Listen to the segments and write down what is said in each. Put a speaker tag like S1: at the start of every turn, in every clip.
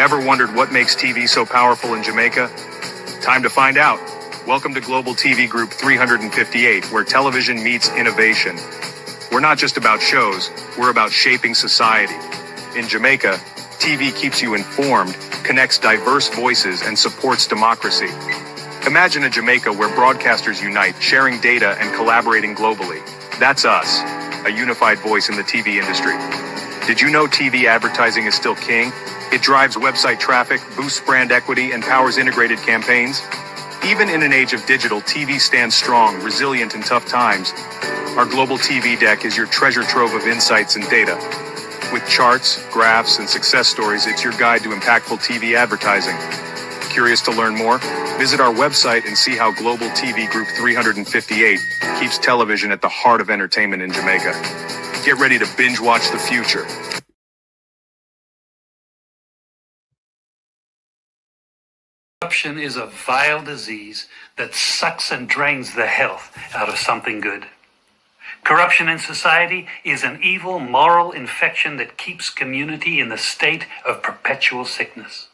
S1: Ever wondered what makes TV so powerful in Jamaica? Time to find out. Welcome to Global TV Group 358, where television meets innovation. We're not just about shows, we're about shaping society. In Jamaica, TV keeps you informed, connects diverse voices, and supports democracy. Imagine a Jamaica where broadcasters unite, sharing data and collaborating globally. That's us, a unified voice in the TV industry. Did you know TV advertising is still king? It drives website traffic, boosts brand equity, and powers integrated campaigns. Even in an age of digital, TV stands strong, resilient in tough times. Our global TV deck is your treasure trove of insights and data. With charts, graphs, and success stories, it's your guide to impactful TV advertising. Curious to learn more? Visit our website and see how Global TV Group 358 keeps television at the heart of entertainment in Jamaica. Get ready to binge watch the future.
S2: Corruption is a vile disease that sucks and drains the health out of something good. Corruption in society is an evil moral infection that keeps community in the state of perpetual sickness.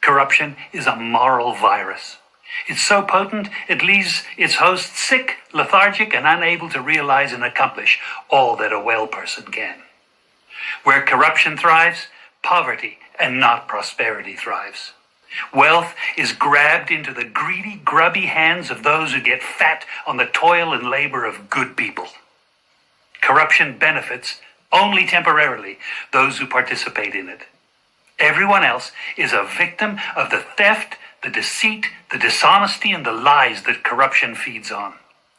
S2: Corruption is a moral virus. It's so potent, it leaves its host sick, lethargic, and unable to realize and accomplish all that a well person can. Where corruption thrives, poverty and not prosperity thrives. Wealth is grabbed into the greedy, grubby hands of those who get fat on the toil and labor of good people. Corruption benefits, only temporarily, those who participate in it. Everyone else is a victim of the theft, the deceit, the dishonesty, and the lies that corruption feeds on.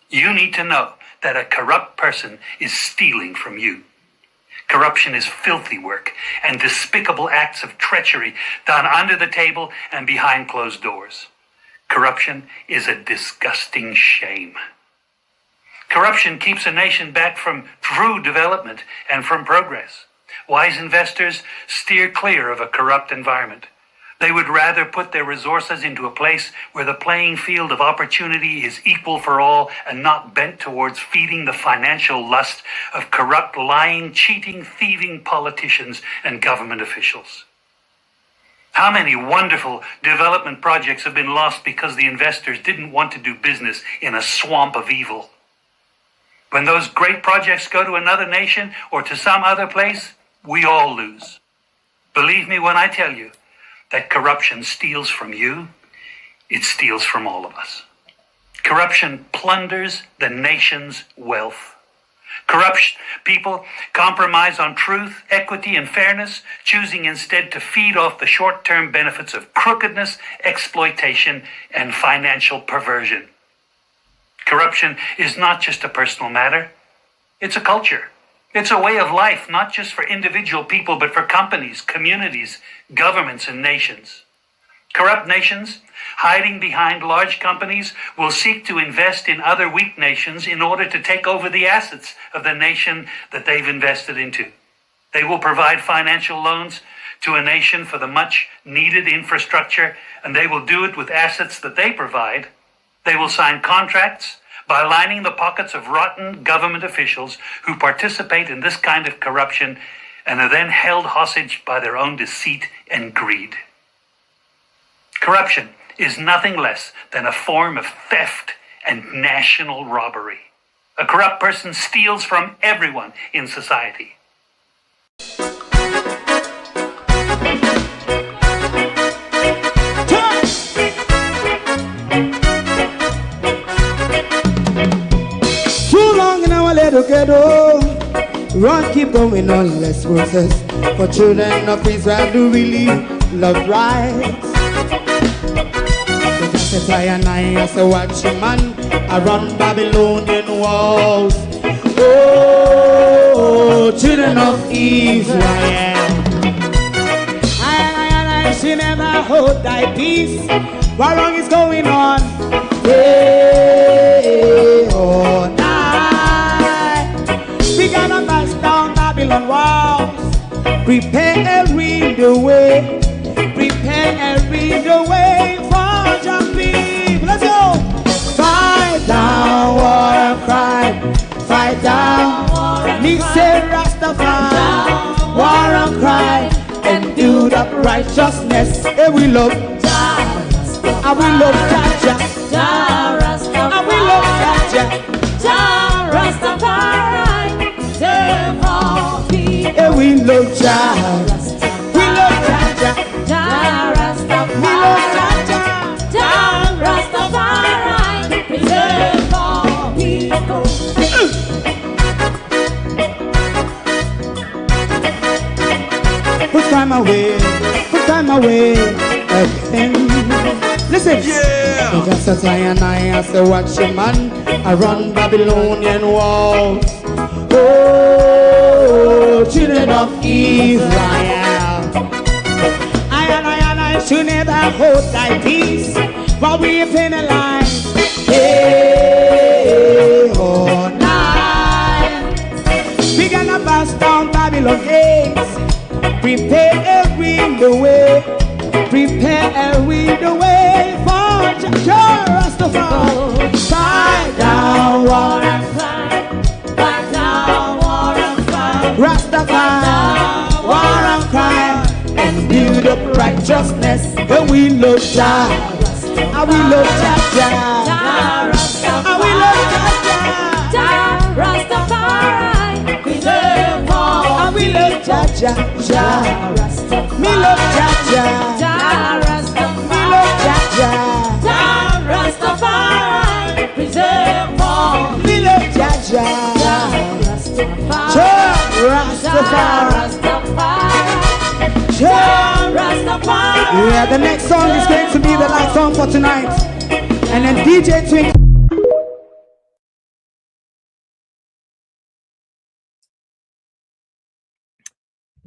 S2: You need to know that a corrupt person is stealing from you. Corruption is filthy work and despicable acts of treachery done under the table and behind closed doors. Corruption is a disgusting shame. Corruption keeps a nation back from true development and from progress. Wise investors steer clear of a corrupt environment. They would rather put their resources into a place where the playing field of opportunity is equal for all and not bent towards feeding the financial lust of corrupt, lying, cheating, thieving politicians and government officials. How many wonderful development projects have been lost because the investors didn't want to do business in a swamp of evil? When those great projects go to another nation or to some other place, we all lose. Believe me when I tell you that corruption steals from you, it steals from all of us. Corruption plunders the nation's wealth. Corrupt people compromise on truth, equity, and fairness, choosing instead to feed off the short-term benefits of crookedness, exploitation, and financial perversion. Corruption is not just a personal matter, it's a culture. It's a way of life, not just for individual people, but for companies, communities, governments, and nations. Corrupt nations, hiding behind large companies, will seek to invest in other weak nations in order to take over the assets of the nation that they've invested into. They will provide financial loans to a nation for the much-needed infrastructure, and they will do it with assets that they provide. They will sign contracts by lining the pockets of rotten government officials who participate in this kind of corruption and are then held hostage by their own deceit and greed. Corruption is nothing less than a form of theft and national robbery. A corrupt person steals from everyone in society.
S3: Together, run, keep going on, let's process. For children of Israel do really love rights. So just as I and I as a watchman around Babylonian walls. Oh, children of Israel, I should never hold thy peace. What wrong is going on? Hey, oh, we gotta pass down Babylon walls. Preparing the way. Preparing the way for your people. Let's go. Fight down war and crime. Fight down. Me say Rastafari. War and crime. And do the up righteousness. And we love Jah. And we love Jah. Jah Rastafari. And we love Jah. Jah Rastafari. Save all people. And we love Jah. We love Jah. Jah Rastafari. We love Jah. Jah Rastafari. Save all people. Put time away again. Listen, yeah. Just a tie and I as a watchman around Babylonian walls. Oh, children of Israel, I should never hold thy peace while we penalize. Hey, oh, night. We gonna bust down Babylon gates. Prepare the way, prepare the way for Jah Rastafari. Fight down war and crime, fight down war and crime. Rastafari, war and crime, and build up righteousness. And we love Jah, and we love Jah, and we love Jah Rastafari. We love all, and we love Jah. Me love Jah, Jah Rastafari. Me love Jah, Jah Rastafari. Preserve all. Me love Jah, Jah Rastafari. Jah Rastafari. Yeah, the next song is going to be the last song for tonight, and then DJ Twink.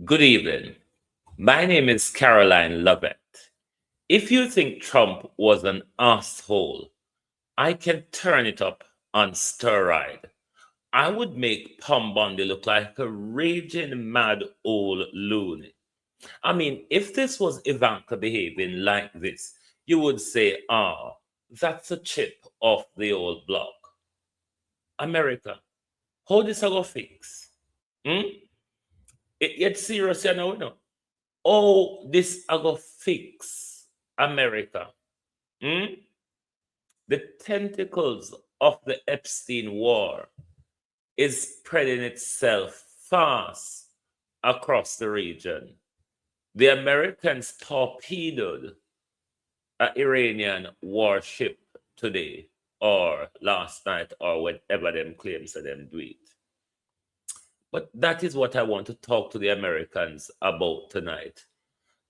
S4: Good evening. My name is Caroline Lovett. If you think Trump was an asshole, I can turn it up on steroid. I would make Pom Bondi look like a raging mad old loony. I mean, if this was Ivanka behaving like this, you would say, that's a chip off the old block. America, how this I go fix? It gets serious, you know. Oh, this I go fix America. The tentacles of the Epstein war is spreading itself fast across the region. The Americans torpedoed an Iranian warship today, or last night, or whatever them claims that them do it. But that is what I want to talk to the Americans about tonight.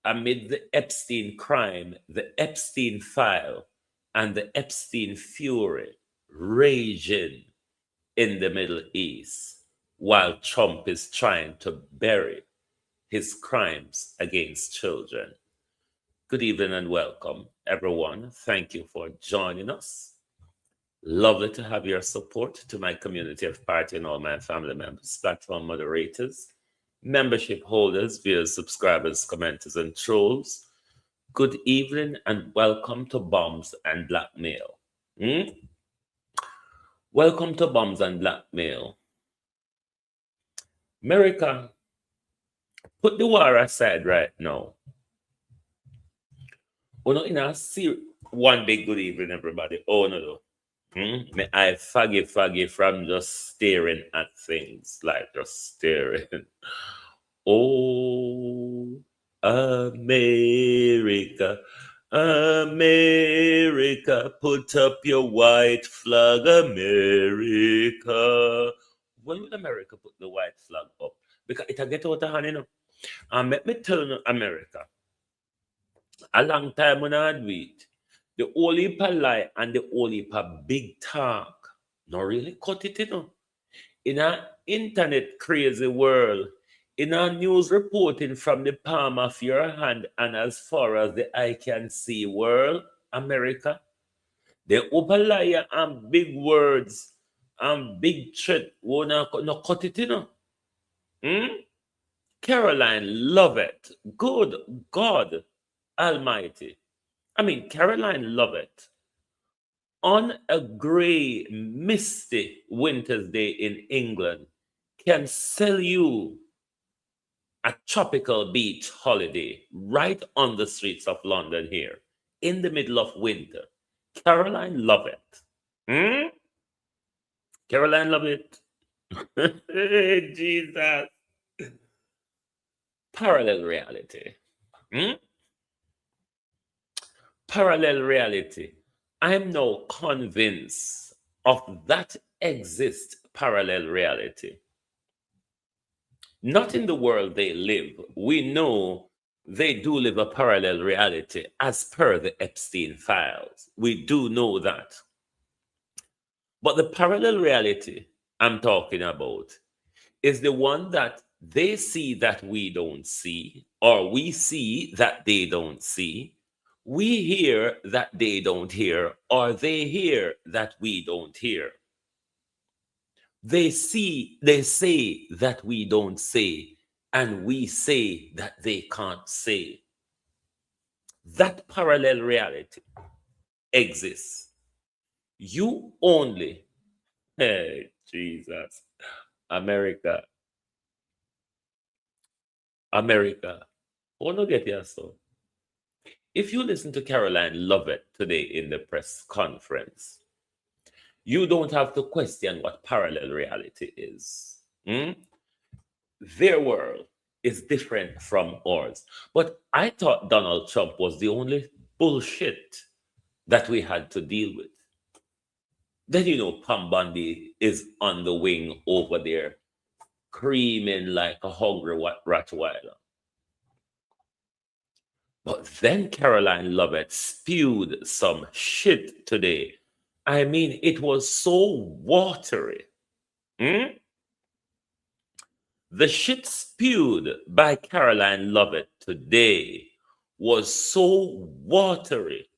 S4: Amid the Epstein crime, the Epstein file, and the Epstein fury raging in the Middle East, while Trump is trying to bury his crimes against children. Good evening and welcome, everyone. Thank you for joining us. Lovely to have your support to my community of party and all my family members, platform moderators, membership holders, viewers, subscribers, commenters, and trolls. Good evening and welcome to Bombs and Blackmail. Welcome to Bombs and Blackmail. America, put the war aside right now. Oh no, in a one big good evening, everybody. Oh no. May I faggy from just staring at things, like just staring. Oh, America, America, put up your white flag, America. When will America put the white flag up? Because it'll get out of hand, you know. And let me tell you, America, a long time when I do it, the whole heap of lie and the whole heap of big talk, not really cut it, you know. In an internet crazy world, in a news reporting from the palm of your hand and as far as the eye can see world, America, the open liar and big words and big threat will not cut it, you know. Caroline Lovett, good God Almighty. I mean, Caroline Lovett, on a gray, misty winter's day in England, can sell you a tropical beach holiday right on the streets of London here in the middle of winter. Caroline Lovett. Hmm? Caroline Lovett. Jesus. Parallel reality. Hmm? Parallel reality. I'm now convinced of that exists parallel reality. Not in the world they live. We know they do live a parallel reality as per the Epstein files. We do know that. But the parallel reality I'm talking about is the one that they see that we don't see, or we see that they don't see. We hear that they don't hear, or they hear that we don't hear. They say that we don't say, and we say that they can't say. That parallel reality exists. You only, hey, Jesus, America, oh, no, get your so. If you listen to Caroline Lovett today in the press conference, you don't have to question what parallel reality is. Hmm? Their world is different from ours. But I thought Donald Trump was the only bullshit that we had to deal with. Then, Pam Bundy is on the wing over there, screaming like a hungry Rottweiler. But then Caroline Lovett spewed some shit today. I mean, it was so watery. Hmm? The shit spewed by Caroline Lovett today was so watery,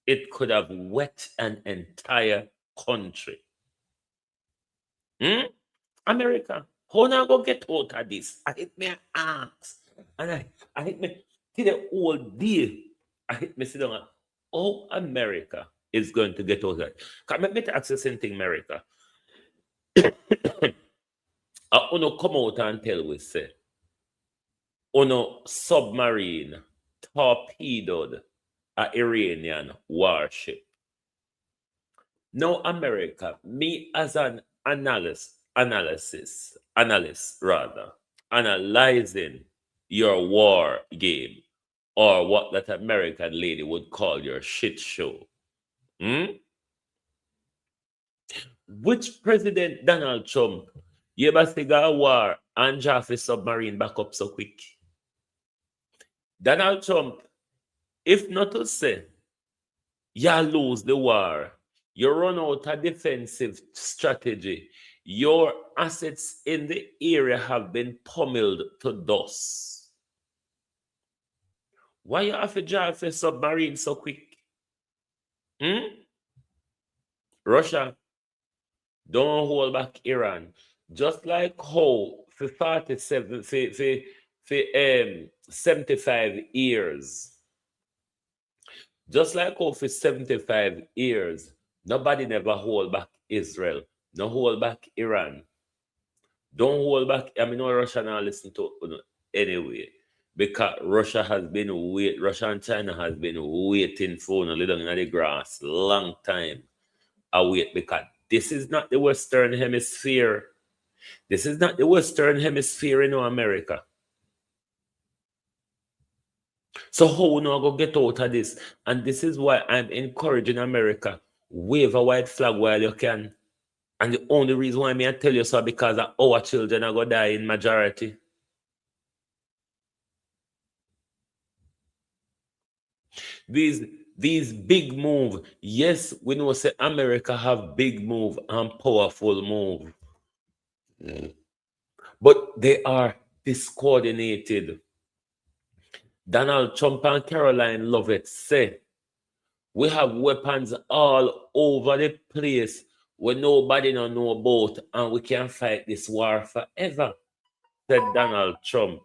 S4: it could have wet an entire country. Hmm? America, how now go get out of this? I hit me ask. And I hit me till the whole deal. I hit me sit down. Oh, America is going to get out of it. Can me to ask the same thing, America. Uno come out and tell we say, Uno submarine torpedoed a Iranian warship. Now, America, me as an analyst, analyzing your war game, or what that American lady would call your shit show. Which President Donald Trump you ever see a war and draft a submarine back up so quick? Donald Trump, if not to say, you lose the war, you run out a defensive strategy, your assets in the area have been pummeled to dust. Why you have to draft a submarine so quick? Russia, don't hold back Iran. Just like how for 75 years, just like how for 75 years, nobody never hold back Israel, no hold back Iran. Don't hold back. I mean, no Russia now listen to anyway, because Russia and China has been waiting for a little in the grass long time. I wait because this is not the Western Hemisphere. This is not the Western Hemisphere in America. So how we now go get out of this? And this is why I'm encouraging America, wave a white flag while you can. And the only reason why I tell you so because our children are going to die in majority. These big move, yes, we know say America have big move and powerful move. But they are discoordinated. Donald Trump and Caroline Lovett say, we have weapons all over the place where nobody don't know about, and we can fight this war forever, said Donald Trump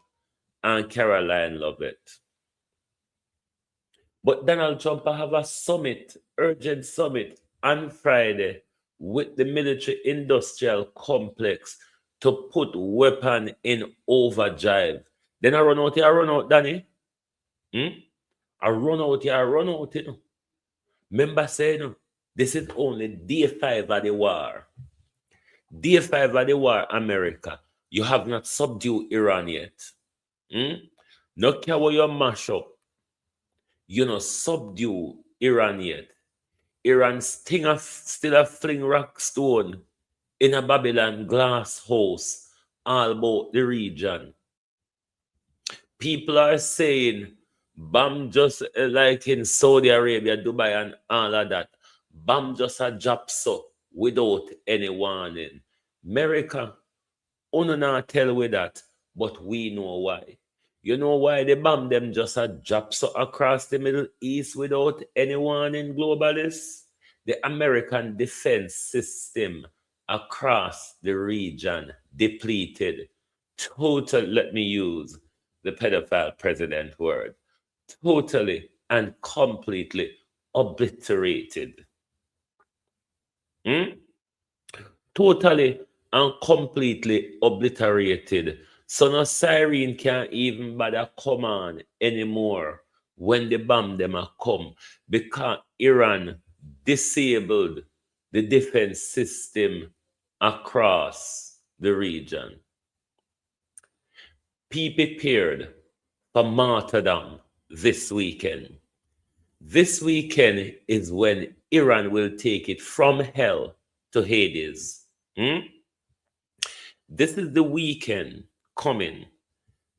S4: and Caroline Lovett. But Donald Trump have a summit, urgent summit, on Friday with the military industrial complex to put weapon in overdrive. Then I run out, Danny. I run out, you know. Remember saying, no, this is only day 5 of the war. Day 5 of the war, America. You have not subdued Iran yet. No care what you mash up. You know, subdue Iran yet. Iran still a fling rock stone in a Babylon glass house all about the region. People are saying, Bam just like in Saudi Arabia, Dubai, and all of that. Bam just a drop so without any warning. America, uno not tell we that, but we know why. You know why they bomb them just a drop so across the Middle East without any warning, globalists? The American defense system across the region depleted. Total, let me use the pedophile president word, totally and completely obliterated. Totally and completely obliterated. So no siren can't even bother come on anymore when the bomb them a come, because Iran disabled the defense system across the region. Be prepared for martyrdom this weekend. This weekend is when Iran will take it from hell to Hades. This is the weekend coming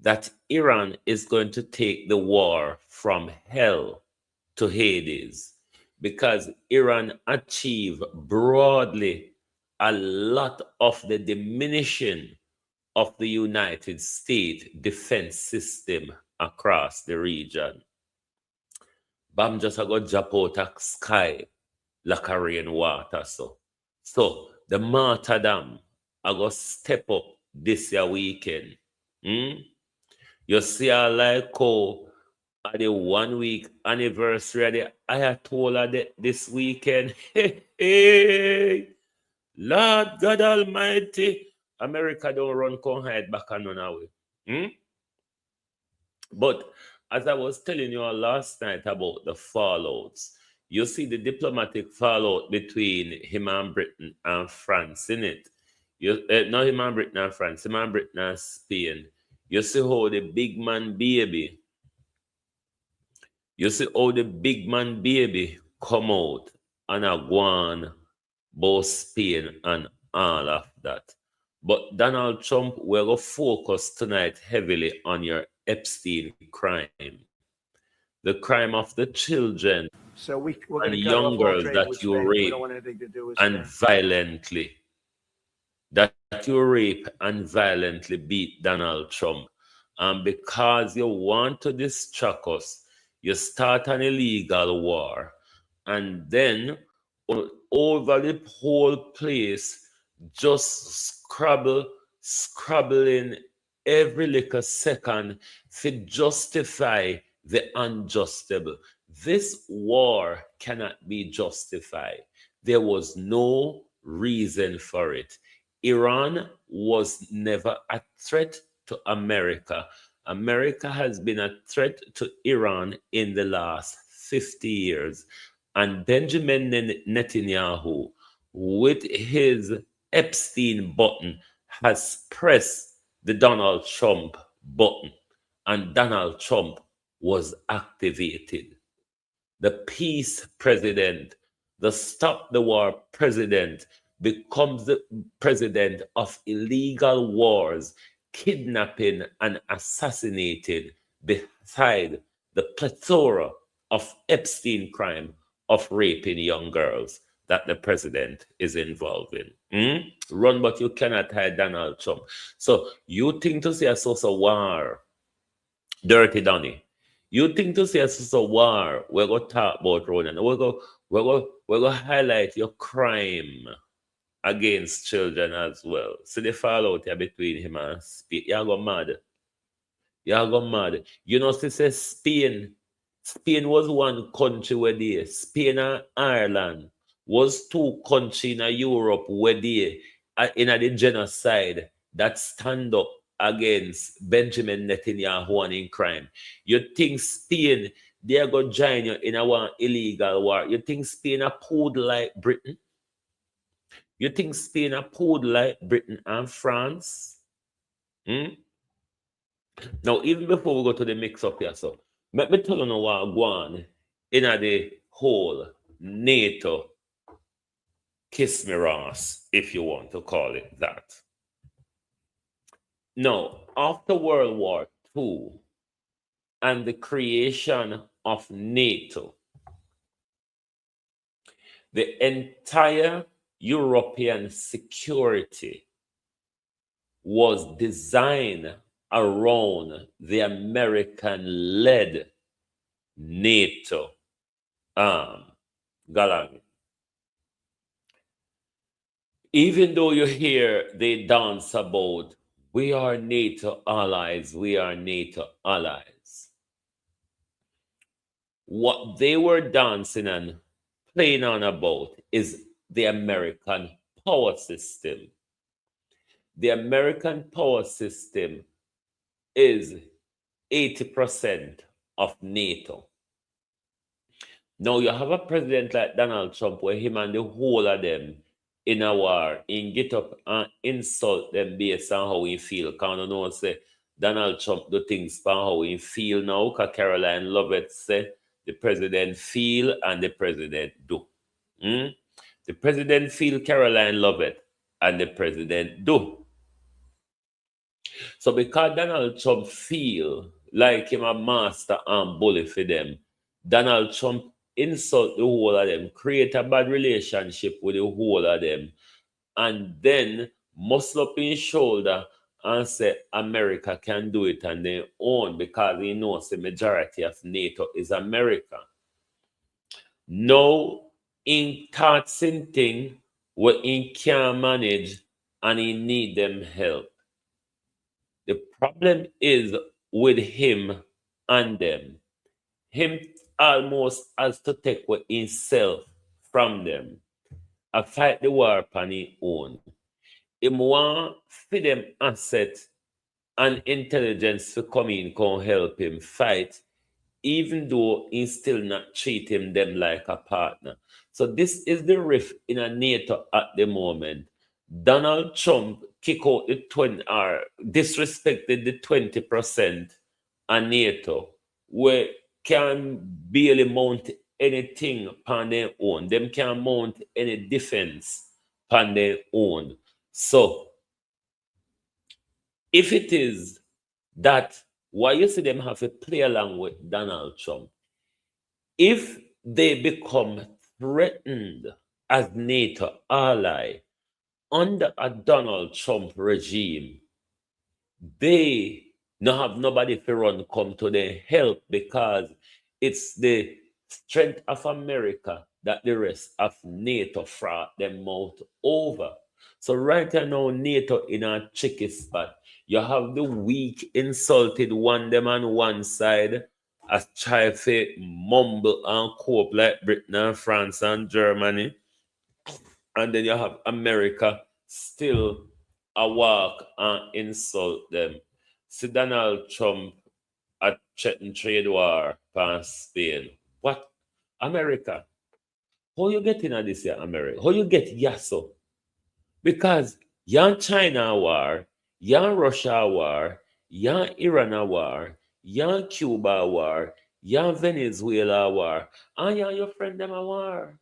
S4: that Iran is going to take the war from hell to Hades, because Iran achieved broadly a lot of the diminishing of the United States defense system across the region. Bam just a go drop out of sky like a rainwater. So the martyrdom I go step up this year weekend. You see, I like how at the 1 week anniversary of the Ayatollah this weekend. Hey, Lord God Almighty, America don't run come hide back on none away. But as I was telling you last night about the fallouts, you see the diplomatic fallout between him and Britain and France, in it. Not him and Britain and France, him and Britain and Spain. You see how the big man baby, come out and a go on both Spain and all of that. But Donald Trump, we're going to focus tonight heavily on your Epstein crime. The crime of the children and young girls that you rape and violently. That you rape and violently beat Donald Trump. And because you want to distract us, you start an illegal war. And then over the whole place, just scrabbling every little second to justify the unjustable. This war cannot be justified. There was no reason for it. Iran was never a threat to America. America has been a threat to Iran in the last 50 years. And Benjamin Netanyahu, with his Epstein button, has pressed the Donald Trump button, and Donald Trump was activated. The peace president, the stop the war president, becomes the president of illegal wars, kidnapping and assassinating beside the plethora of Epstein crime of raping young girls that the president is involved in. Run, but you cannot hide Donald Trump. So you think to see a source of war, Dirty Donny, you think to see a source of war, we're going to talk about Ronan. We're going to highlight your crime against children as well. So the fallout here between him and Spain. Y'all go mad. You know, she says Spain was one country where they, Spain and Ireland was two countries in Europe where they, in the genocide, that stand up against Benjamin Netanyahu and in crime. You think Spain, they are going to join you in a one illegal war? You think Spain are pulled like Britain? You think Spain are pulled like Britain and France? Hmm? Now, even before we go to the mix-up here, so let me tell you what go on in the whole NATO kiss me Ross, if you want to call it that. Now, after World War II and the creation of NATO, the entire European security was designed around the American-led NATO galang. Even though you hear they dance about, we are NATO allies, we are NATO allies. What they were dancing and playing on about is the American power system. The American power system is 80% of NATO. Now you have a president like Donald Trump where him and the whole of them in a war, in get up and insult them based on how he feel. Because you know say Donald Trump do things on how he feel now, because Caroline Lovett said the president feel and the president do. The president feel Caroline Lovett and the president do. So because Donald Trump feel like him a master and bully for them, Donald Trump insult the whole of them, create a bad relationship with the whole of them, and then muscle up his shoulder and say America can do it on their own because he knows the majority of NATO is America. Now, in thoughts and thing what he can manage and he need them help. The problem is with him and them. Him almost has to take what himself from them and fight the war upon his own. Him want for them asset and intelligence to come in, can help him fight, even though he still not treating them like a partner. So this is the rift in a NATO at the moment. Donald Trump kick out the 20 or disrespected the 20% on NATO, where can barely mount anything upon their own. Them can mount any defense upon their own. So if it is that why you see them have to play along with Donald Trump, if they become threatened as NATO ally under a Donald Trump regime, they not have nobody to run come to their help because it's the strength of America that the rest of NATO fought them out over. So right now, NATO in a tricky spot. You have the weak, insulted one them on one side, as try to mumble and cope like Britain and France and Germany. And then you have America still a walk and insult them. See Donald Trump at threatened trade war past Spain. What? America? How you get in this year, America? How you get Yasso? Because yan China war, yan Russia war, yan Iran war, yan Cuba war, yan Venezuela war, and yan your friend them a war.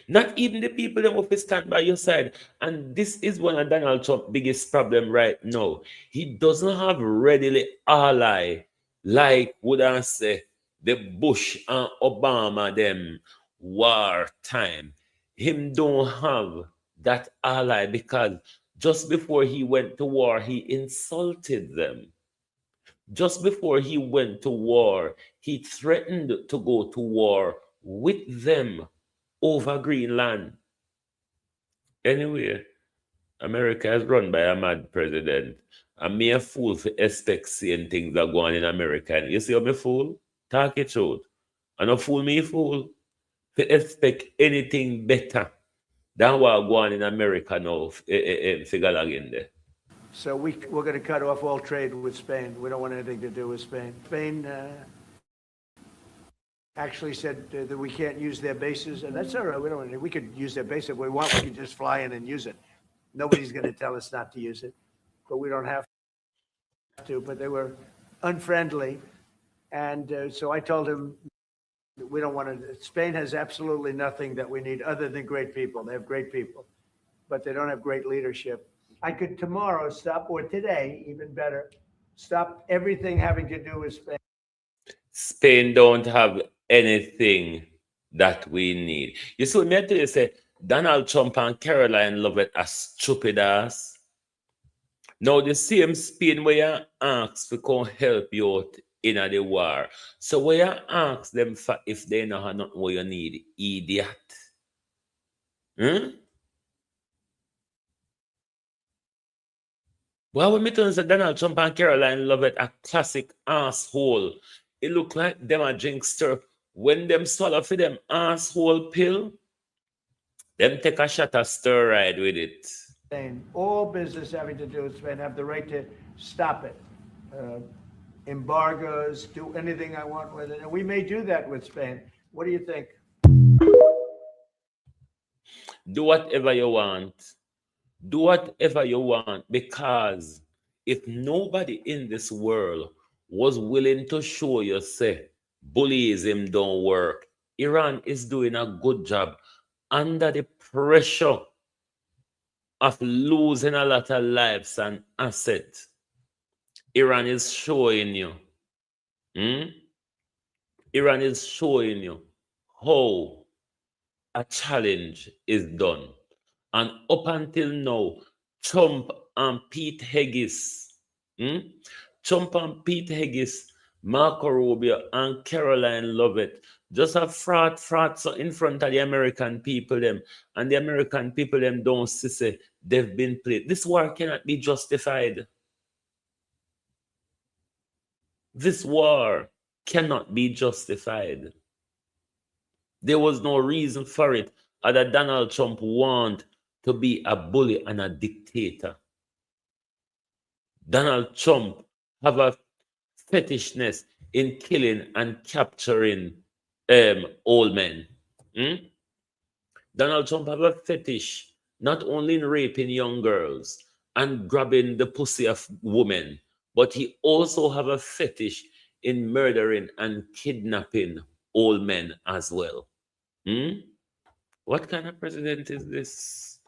S4: Not even the people that will stand by your side. And this is one of Donald Trump's biggest problem right now. He doesn't have readily ally like would I say the Bush and Obama them war time. Him don't have that ally because just before he went to war, he insulted them. Just before he went to war, he threatened to go to war with them over Greenland. Anyway, America is run by a mad president. And me a fool for expect seeing things that go on in America. And you see how me fool? Talk it out. And no fool me fool. For expect anything better Than what go on in America now, figure again there.
S5: So we're going to cut off all trade with Spain. We don't want anything to do with Spain. Spain actually said that we can't use their bases, and that's all right. We could use their base if we want. We could just fly in and use it. Nobody's going to tell us not to use it, but we don't have to. But they were unfriendly, and so I told him we don't want to. Spain has absolutely nothing that we need other than great people. They have great people, but they don't have great leadership. I could tomorrow stop, or today, even better, stop everything having to do with Spain.
S4: Spain don't have anything that we need. You see, me tell you say Donald Trump and Caroline Lovett are stupid ass. Now the same Spain where you ask to come help you out in the war. So where you ask them for if they know how not what you need, idiot. Well, when me tell you say Donald Trump and Caroline Lovett a classic asshole. It look like them a drinkster. When them swallow for them asshole pill, them take a shot of steroid with it.
S5: All business having to do with Spain have the right to stop it. Embargoes, do anything I want with it. And we may do that with Spain. What do you think?
S4: Do whatever you want. Do whatever you want, because if nobody in this world was willing to show you, say, bullyism don't work, Iran is doing a good job under the pressure of losing a lot of lives and assets. Iran is showing you. Iran is showing you how a challenge is done. And up until now, Trump and Pete Heges, Marco Rubio and Caroline Lovett just a fraud so in front of the American people them, and the American people them don't see they've been played. This war cannot be justified. This war cannot be justified. There was no reason for it other than Donald Trump want to be a bully and a dictator. Donald Trump have a fetishness in killing and capturing old men. Donald Trump have a fetish not only in raping young girls and grabbing the pussy of women, but he also have a fetish in murdering and kidnapping old men as well. What kind of president is this?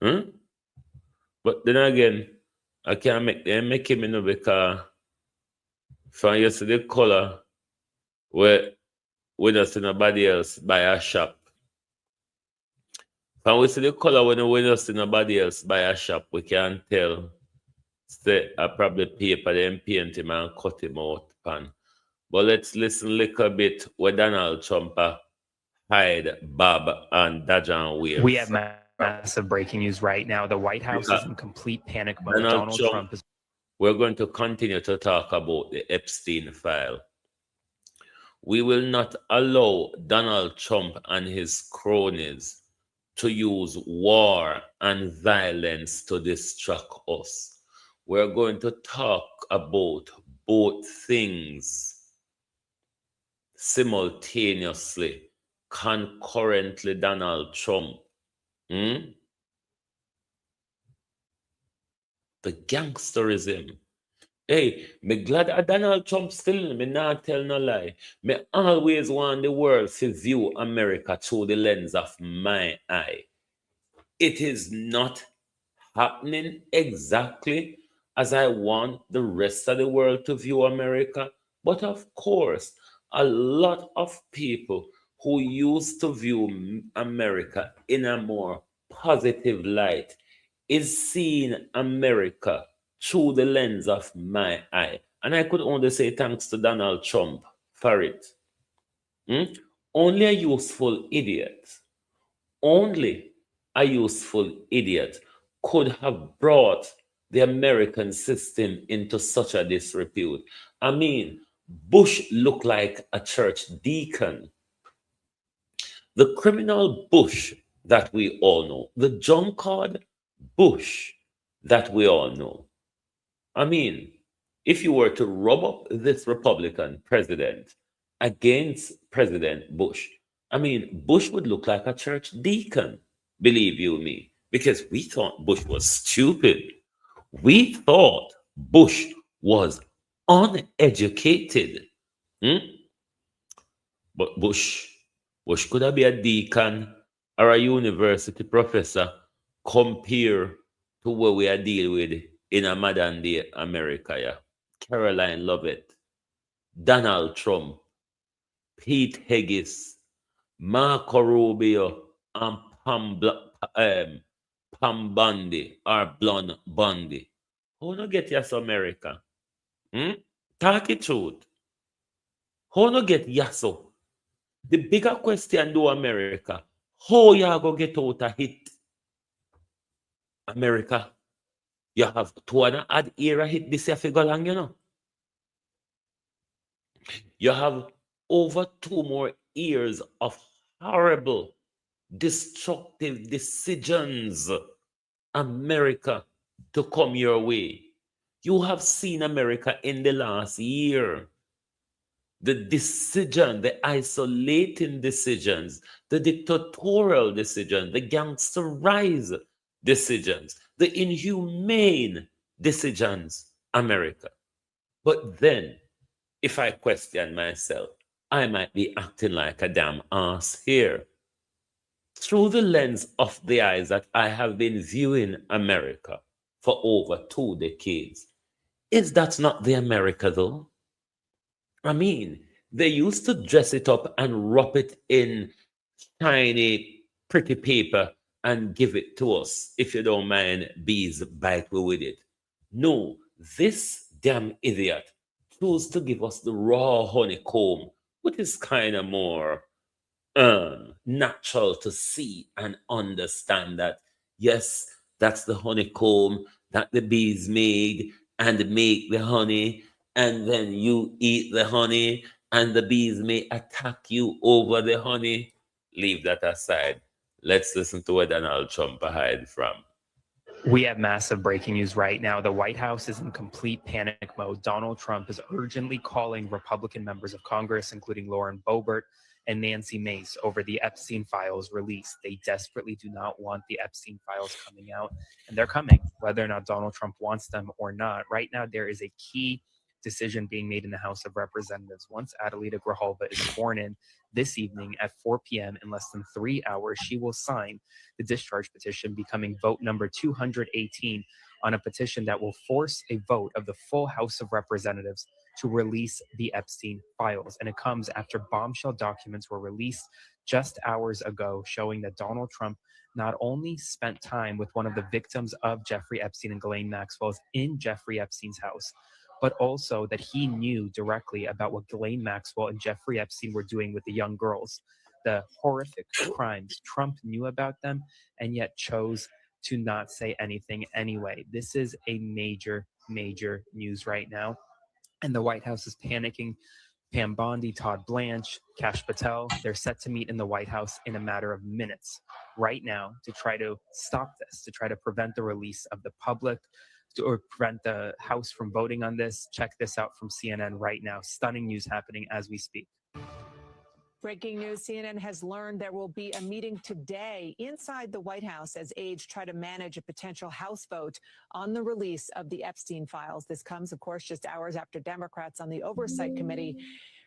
S4: But then again, I can't make him in because from yesterday color where we don't see nobody else buy a shop. From we see the color when we don't see nobody else buy a shop, we can tell say I probably paper them paint him and cut him out pan. But let's listen a little bit where Donald Trump hide Bob and Dajan Weir.
S6: We have massive breaking news right now. The White House is in complete panic mode. Donald Trump is.
S4: We're going to continue to talk about the Epstein file. We will not allow Donald Trump and his cronies to use war and violence to distract us. We're going to talk about both things simultaneously, concurrently. Donald Trump. The gangsterism. Hey, me glad that Donald Trump still me not tell no lie. Me always want the world to view America through the lens of my eye. It is not happening exactly as I want the rest of the world to view America. But of course, a lot of people who used to view America in a more positive light is seeing America through the lens of my eye. And I could only say thanks to Donald Trump for it. Only a useful idiot, could have brought the American system into such a disrepute. I mean, Bush looked like a church deacon. The criminal Bush that we all know, the drunkard Bush that we all know. I mean, if you were to rub up this Republican president against President Bush, I mean, Bush would look like a church deacon, believe you me, because we thought Bush was stupid. We thought Bush was uneducated. Hmm? But Bush could have been a deacon or a university professor compared to what we are dealing with in a modern day America. Yeah. Caroline Lovett, Donald Trump, Pete Heges, Marco Rubio, and Pam Bundy or Blonde Bundy. How no get yes America? Hmm? Talk it truth. How no get yaso? The bigger question do America, how you go get out a hit? America, you have two and a add era hit this year figure long, you know. You have over 2 more years of horrible, destructive decisions, America, to come your way. You have seen America in the last year. The decision, the isolating decisions, the dictatorial decisions, the gangsterized decisions, the inhumane decisions, America. But then, if I question myself, I might be acting like a damn ass here. Through the lens of the eyes that I have been viewing America for over 2 decades, is that not the America though? I mean, they used to dress it up and wrap it in shiny, pretty paper and give it to us. If you don't mind, bees bite me with it. No, this damn idiot chose to give us the raw honeycomb, which is kind of more natural to see and understand that, yes, that's the honeycomb that the bees made and make the honey, and then you eat the honey, and the bees may attack you over the honey. Leave that aside. Let's listen to where Donald Trump hide from.
S6: We have massive breaking news right now. The White House is in complete panic mode. Donald Trump is urgently calling Republican members of Congress, including Lauren Boebert and Nancy Mace, over the Epstein files release. They desperately do not want the Epstein files coming out, and they're coming, whether or not Donald Trump wants them or not. Right now, there is a key decision being made in the House of Representatives. Once Adelita Grijalva is sworn in this evening at 4 p.m. in less than 3 hours, she will sign the discharge petition, becoming vote number 218 on a petition that will force a vote of the full House of Representatives to release the Epstein files. And it comes after bombshell documents were released just hours ago showing that Donald Trump not only spent time with one of the victims of Jeffrey Epstein and Ghislaine Maxwell's in Jeffrey Epstein's house, but also that he knew directly about what Ghislaine Maxwell and Jeffrey Epstein were doing with the young girls, the horrific crimes. Trump knew about them and yet chose to not say anything anyway. This is a major, major news right now. And the White House is panicking. Pam Bondi, Todd Blanche, Kash Patel, they're set to meet in the White House in a matter of minutes right now to try to stop this, to try to prevent the release of the public, or prevent the House from voting on this. Check this out from CNN right now. Stunning news happening as we speak.
S7: Breaking news, CNN has learned there will be a meeting today inside the White House as aides try to manage a potential House vote on the release of the Epstein files. This comes, of course, just hours after Democrats on the Oversight Committee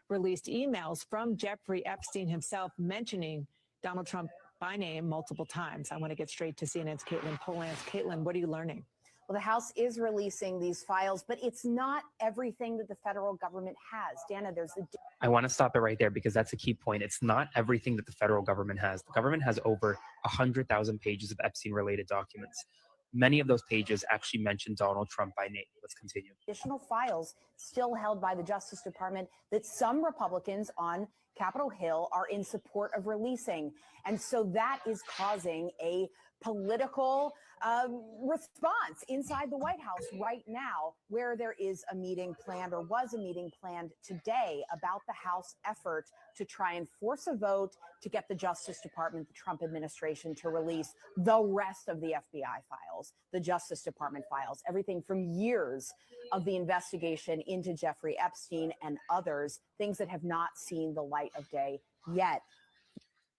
S7: released emails from Jeffrey Epstein himself mentioning Donald Trump by name multiple times. I want to get straight to CNN's Caitlin Polans. Caitlin, what are you learning?
S8: Well, the House is releasing these files, but it's not everything that the federal government has. Dana, there's the...
S6: I want to stop it right there because that's a key point. It's not everything that the federal government has. The government has over 100,000 pages of Epstein-related documents. Many of those pages actually mention Donald Trump by name. Let's continue.
S8: Additional files still held by the Justice Department that some Republicans on Capitol Hill are in support of releasing. And so that is causing a political response inside the White House right now, where there is a meeting planned or was a meeting planned today about the House effort to try and force a vote to get the Justice Department, the Trump administration, to release the rest of the FBI files, the Justice Department files, everything from years of the investigation into Jeffrey Epstein and others, things that have not seen the light of day yet.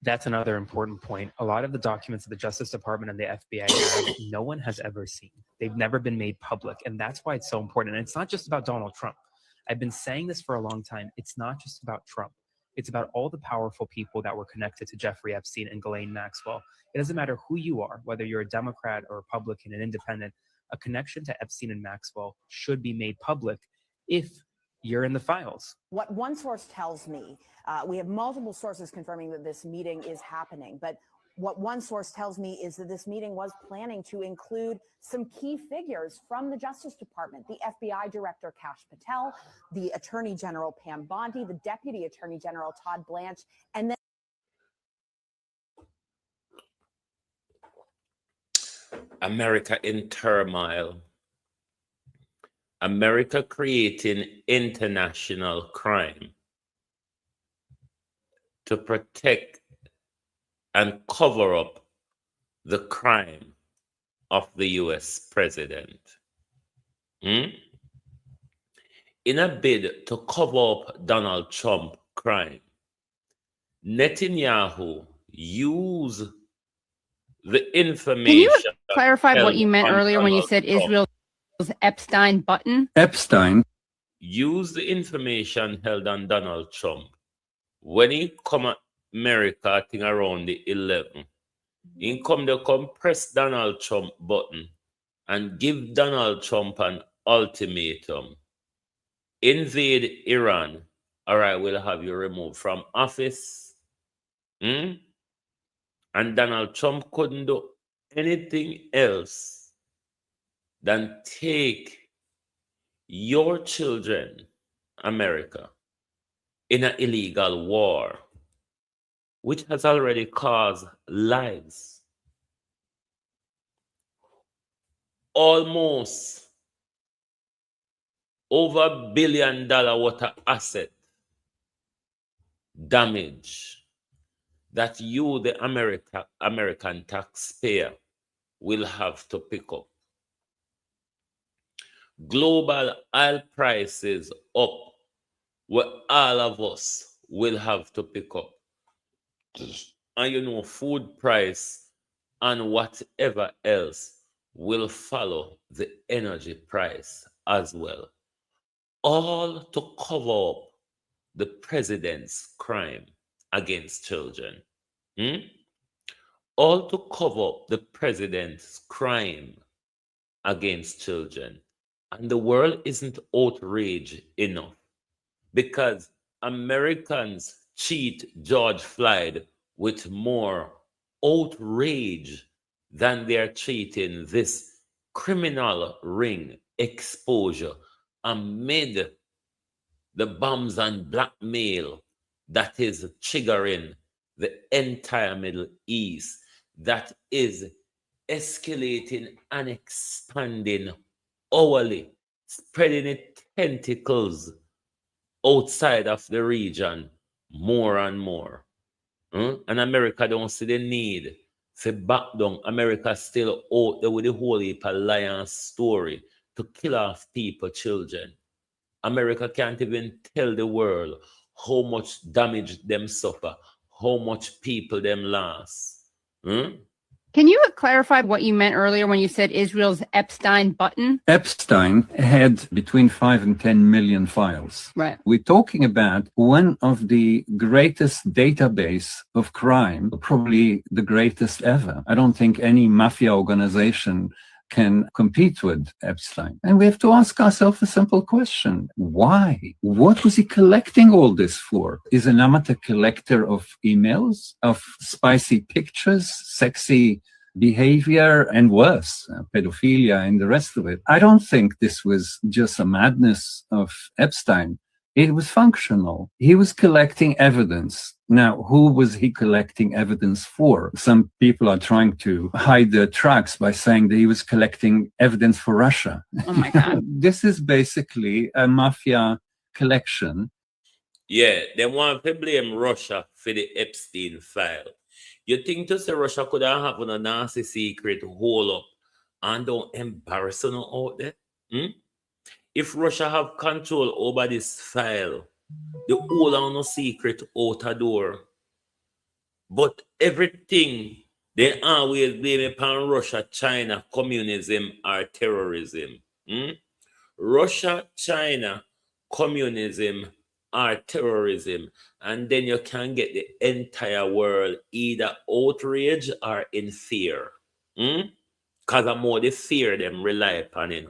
S6: That's another important point. A lot of the documents of the Justice Department and the FBI have, no one has ever seen. They've never been made public. And that's why it's so important. And it's not just about Donald Trump. I've been saying this for a long time. It's not just about Trump. It's about all the powerful people that were connected to Jeffrey Epstein and Ghislaine Maxwell. It doesn't matter who you are, whether you're a Democrat or Republican, an independent, a connection to Epstein and Maxwell should be made public if you're in the files.
S8: What one source tells me, we have multiple sources confirming that this meeting is happening, but what one source tells me is that this meeting was planning to include some key figures from the Justice Department, the FBI Director Kash Patel, the Attorney General Pam Bondi, the Deputy Attorney General Todd Blanche, and then
S4: America in turmoil. America creating international crime to protect and cover up the crime of the US president. In a bid to cover up Donald Trump crime, Netanyahu used the information.
S9: Can you clarify what you meant earlier when you said Israel's Epstein button?
S10: Epstein
S4: used the information held on Donald Trump when he come at America, I think around the 11th. He come to press Donald Trump button and give Donald Trump an ultimatum. Invade Iran, all right, we'll have you removed from office. And Donald Trump couldn't do anything else than take your children, America, in an illegal war, which has already caused lives. Almost over $1 billion worth of asset damage that you, the American taxpayer, will have to pick up. Global oil prices up, where all of us will have to pick up. And food price and whatever else will follow the energy price as well. All to cover up the president's crime against children. All to cover up the president's crime against children. And the world isn't outraged enough because Americans cheat George Floyd with more outrage than they're cheating this criminal ring exposure amid the bombs and blackmail that is triggering the entire Middle East, that is escalating and expanding hourly, spreading its tentacles outside of the region more and more. And America don't see the need to back down. America still out there with the whole heap of alliance story to kill off people, children. America can't even tell the world how much damage them suffer, how much people them lost.
S9: Can you clarify what you meant earlier when you said Israel's Epstein button?
S10: Epstein had between 5 and 10 million files.
S9: Right.
S10: We're talking about one of the greatest database of crime, probably the greatest ever. I don't think any mafia organization can compete with Epstein. And we have to ask ourselves a simple question. Why? What was he collecting all this for? Is an amateur collector of emails, of spicy pictures, sexy behavior, and worse, pedophilia and the rest of it? I don't think this was just a madness of Epstein. It was functional. He was collecting evidence. Now, who was he collecting evidence for? Some people are trying to hide their tracks by saying that he was collecting evidence for Russia.
S9: Oh my God.
S10: This is basically a mafia collection.
S4: Yeah, they want to blame Russia for the Epstein file. You think to say Russia could have a nasty secret hole up and don't embarrass them out there? If Russia have control over this file, the whole are no secret out a door. But everything they always blame upon Russia, China, communism, or terrorism. Russia, China, communism, or terrorism. And then you can get the entire world either outrage or in fear. Because the more they fear them rely upon it.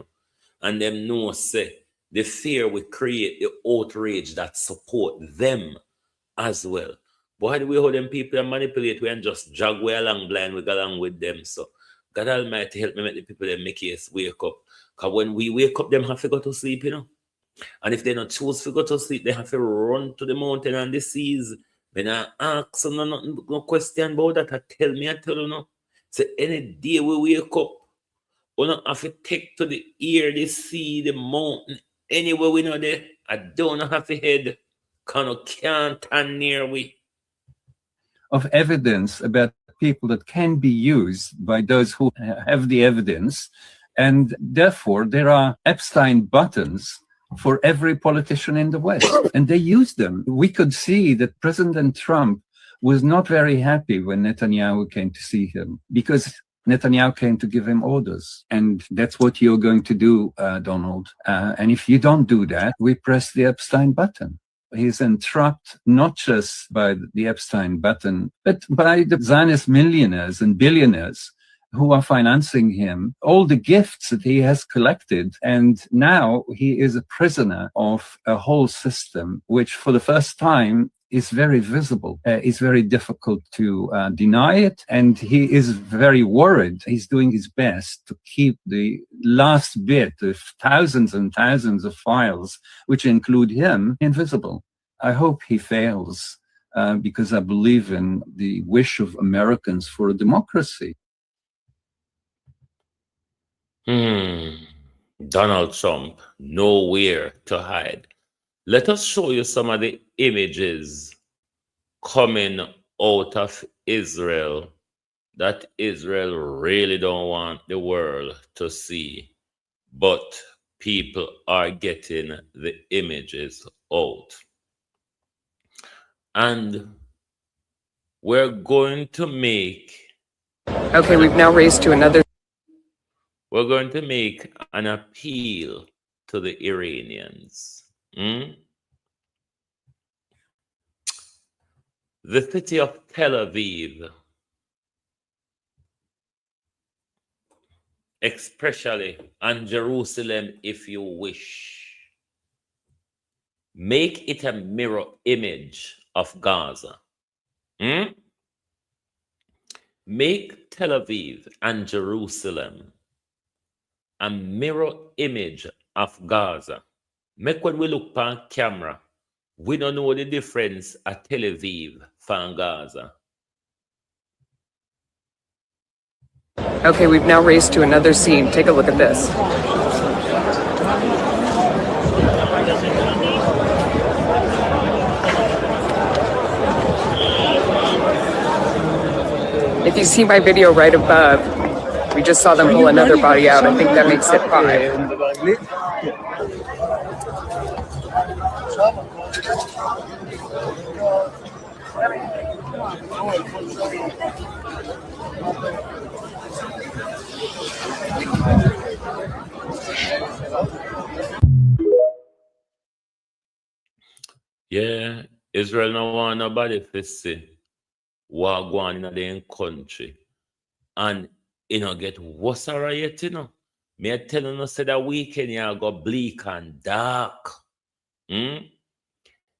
S4: And them know say the fear will create the outrage that support them as well. But the way how them people are manipulate, we and just drag way along blind, we go along with them. So God Almighty help me make the people that make us wake up. Because when we wake up, them have to go to sleep, you know. And if they don't choose to go to sleep, they have to run to the mountain and the seas. When I ask them no question about that, I tell you no. So any day we wake up, we don't have to take to the ear, the sea, the mountain, anywhere we know there. I don't have to head, can't stand near we.
S10: Of evidence about people that can be used by those who have the evidence. And therefore, there are Epstein buttons for every politician in the West, and they use them. We could see that President Trump was not very happy when Netanyahu came to see him, because Netanyahu came to give him orders. And that's what you're going to do, Donald. And if you don't do that, we press the Epstein button. He's entrapped not just by the Epstein button, but by the Zionist millionaires and billionaires who are financing him, all the gifts that he has collected. And now he is a prisoner of a whole system, which for the first time is very visible. It's very difficult to deny it. And he is very worried. He's doing his best to keep the last bit of thousands and thousands of files, which include him, invisible. I hope he fails because I believe in the wish of Americans for a democracy.
S4: Donald Trump, nowhere to hide. Let us show you some of the images coming out of Israel that Israel really don't want the world to see, but people are getting the images out. And we're going to make...
S11: Okay, we've now raised to another...
S4: We're going to make an appeal to the Iranians. The city of Tel Aviv, especially, and Jerusalem, if you wish, make it a mirror image of Gaza. Make Tel Aviv and Jerusalem a mirror image of Gaza. Make when we look on camera, we don't know the difference at Tel Aviv from Gaza.
S11: Okay, we've now raced to another scene. Take a look at this. If you see my video right above, we just saw them pull another body out. I think that makes it 5.
S4: Yeah, Israel no want nobody to see what go on in their country. And you know, get worse yet, you know. Me I tell you, say that weekend you go bleak and dark.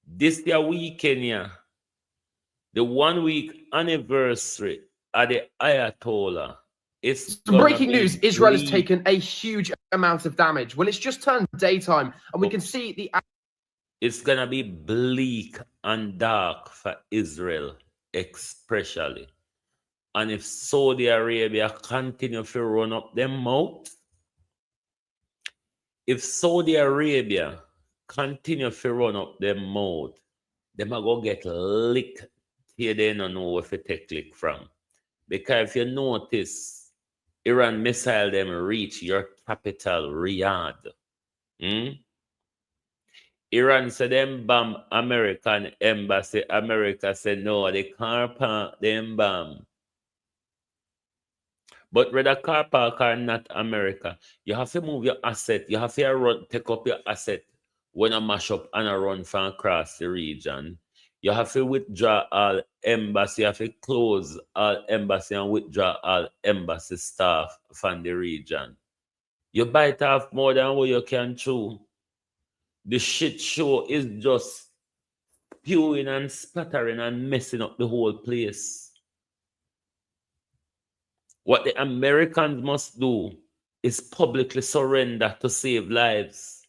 S4: This year weekend, yeah, the 1 week anniversary of the Ayatollah. It's
S12: breaking news. Israel has taken a huge amount of damage. Well, it's just turned daytime, and we can see the...
S4: it's going to be bleak and dark for Israel, especially. And if Saudi Arabia continue to run up their mouth, if Saudi Arabia continue to run up their mouth, them are going to get licked here. They don't know where to take lick from. Because if you notice, Iran missile them reach your capital, Riyadh. Iran said them bomb American embassy. America said no, they can't park them bomb. But whether car park or not America, you have to move your asset. You have to take up your asset when I mash up and I run from across the region. You have to withdraw all embassy. You have to close all embassy and withdraw all embassy staff from the region. You bite off more than what you can chew. The shit show is just spewing and splattering and messing up the whole place. What the Americans must do is publicly surrender to save lives.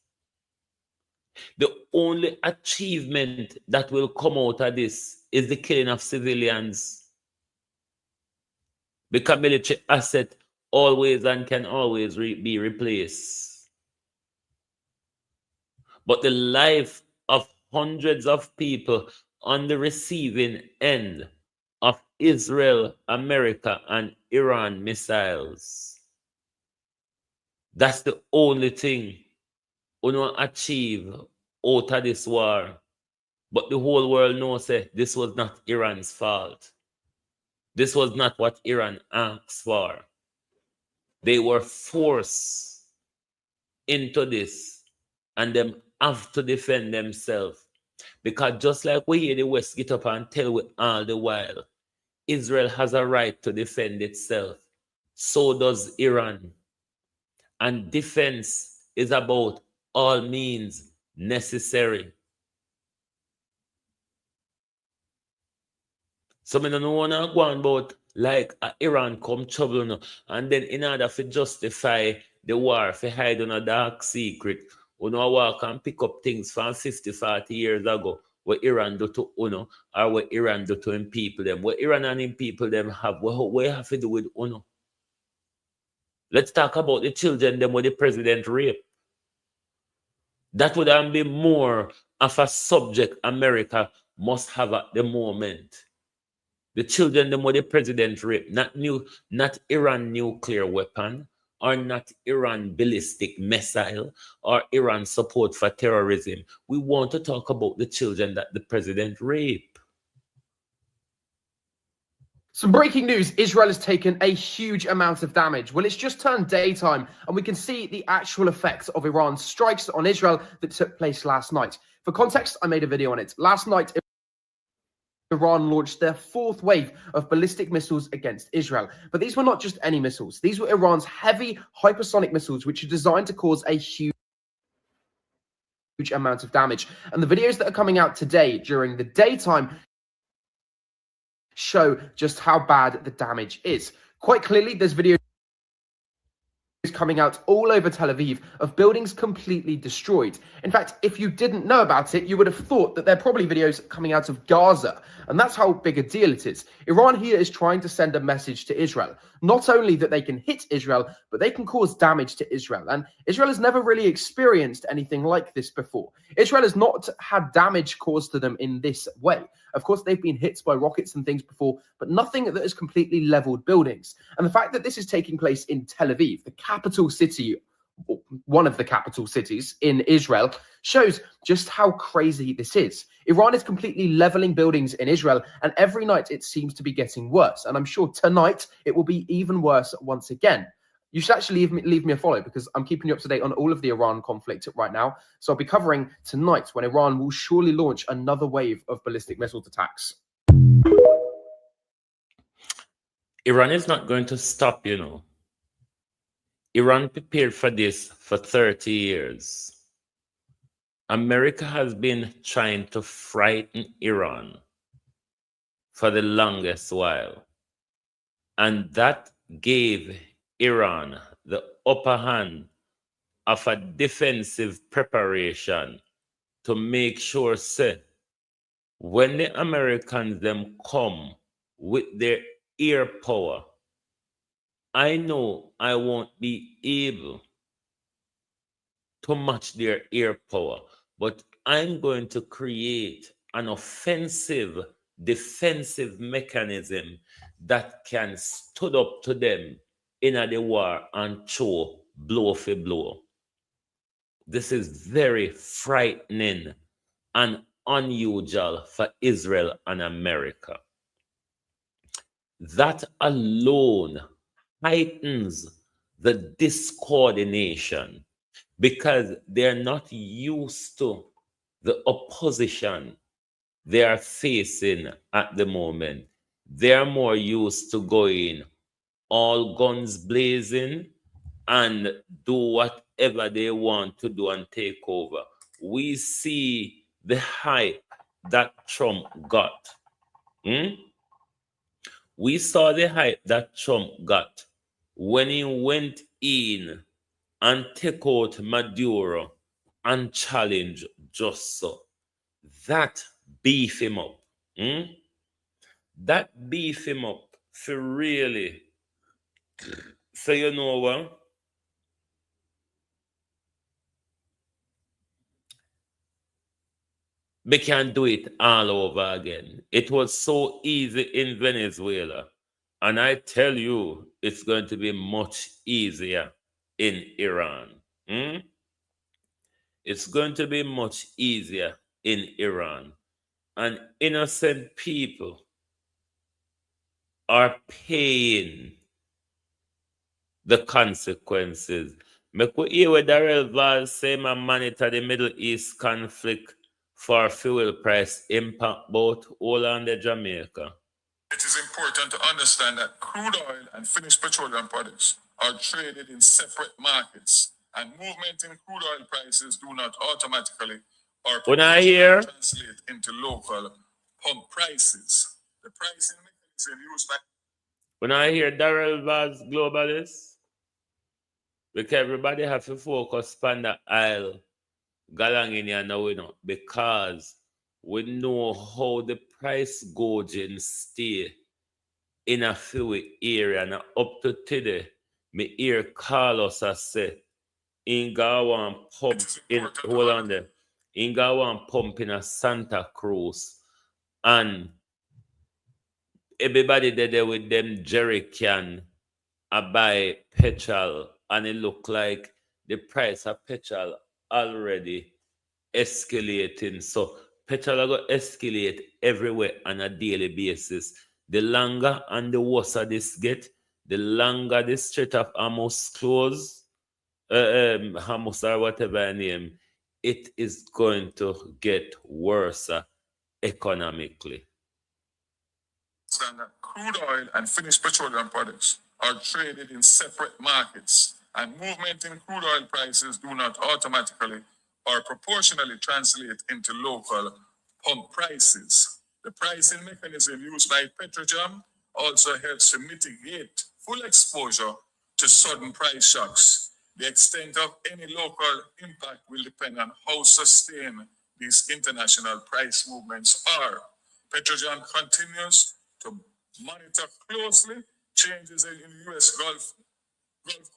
S4: The only achievement that will come out of this is the killing of civilians. Because military asset always and can always be replaced. But the life of hundreds of people on the receiving end of Israel, America, and Iran missiles. That's the only thing we don't achieve out of this war. But the whole world knows that this was not Iran's fault. This was not what Iran asked for. They were forced into this, and them have to defend themselves. Because just like we hear the West get up and tell we all the while, Israel has a right to defend itself. So does Iran. And defense is about all means necessary. So I don't want to go on about like Iran come trouble now. And then in order to justify the war, to hide on a dark secret, we don't walk and pick up things from 50, 40 years ago, what Iran do to UNO, or what Iran do to him people them. What Iran and him people them have, what have to do with UNO? Let's talk about the children them with the president rape. That would be more of a subject America must have at the moment. The children them with the president rape, not Iran nuclear weapon, or not Iran ballistic missile, or Iran support for terrorism. We want to talk about the children that the president raped.
S12: Some breaking news, Israel has taken a huge amount of damage. Well, it's just turned daytime, and we can see the actual effects of Iran's strikes on Israel that took place last night. For context, I made a video on it. Last night, Iran launched their fourth wave of ballistic missiles against Israel. But these were not just any missiles. These were Iran's heavy hypersonic missiles, which are designed to cause a huge amount of damage. And the videos that are coming out today during the daytime show just how bad the damage is. Quite clearly, there's videos coming out all over Tel Aviv of buildings completely destroyed. In fact, if you didn't know about it, you would have thought that there are probably videos coming out of Gaza. And that's how big a deal it is. Iran here is trying to send a message to Israel. Not only that they can hit Israel, but they can cause damage to Israel. And Israel has never really experienced anything like this before. Israel has not had damage caused to them in this way. Of course, they've been hit by rockets and things before, but nothing that has completely leveled buildings. And the fact that this is taking place in Tel Aviv, the capital city, one of the capital cities in Israel, shows just how crazy this is. Iran is completely leveling buildings in Israel, and every night it seems to be getting worse. And I'm sure tonight it will be even worse once again. You should actually leave me a follow, because I'm keeping you up to date on all of the Iran conflict right now. So I'll be covering tonight when Iran will surely launch another wave of ballistic missile attacks.
S4: Iran is not going to stop, you know. Iran prepared for this for 30 years. America has been trying to frighten Iran for the longest while. And that gave Iran the upper hand of a defensive preparation to make sure, say, when the Americans them come with their ear power, I know I won't be able to match their ear power, but I'm going to create an offensive, defensive mechanism that can stood up to them in the war and show blow for blow. This is very frightening and unusual for Israel and America. That alone heightens the discoordination because they're not used to the opposition they are facing at the moment. They're more used to going all guns blazing and do whatever they want to do and take over. We see the hype that Trump got. We saw the hype that Trump got when he went in and take out Maduro and challenge just so. That beef him up. That beef him up for really. So you know what? We can do it all over again. It was so easy in Venezuela. And I tell you, it's going to be much easier in Iran. It's going to be much easier in Iran. And innocent people are paying the consequences. Me could hear what Darrell Val say, man, monitor the Middle East conflict for fuel price impact both all on the Jamaica.
S1: It is important to understand that crude oil and finished petroleum products are traded in separate markets, and movement in crude oil prices do not automatically or translate into local pump prices. The pricing mechanism used by
S4: when I hear Darrell Vaz globalist, because everybody have to focus on the aisle galang in here now, because we know how the price gouging stay in a few area. And up to today, me hear Carlos say, Inga one pump in, hold on there, Inga one pump in a Santa Cruz, and everybody there with them jerry can buy petrol, and it look like the price of petrol already escalating. So petrol are going to escalate everywhere on a daily basis. The longer and the worse this get, the longer the Strait of Hormuz close, Hormuz or whatever name, it is going to get worse economically.
S1: That crude oil and finished petroleum products are traded in separate markets, and movement in crude oil prices do not automatically or proportionally translate into local pump prices. The pricing mechanism used by Petrojam also helps to mitigate full exposure to sudden price shocks. The extent of any local impact will depend on how sustained these international price movements are. Petrojam continues to monitor closely changes in the U.S. Gulf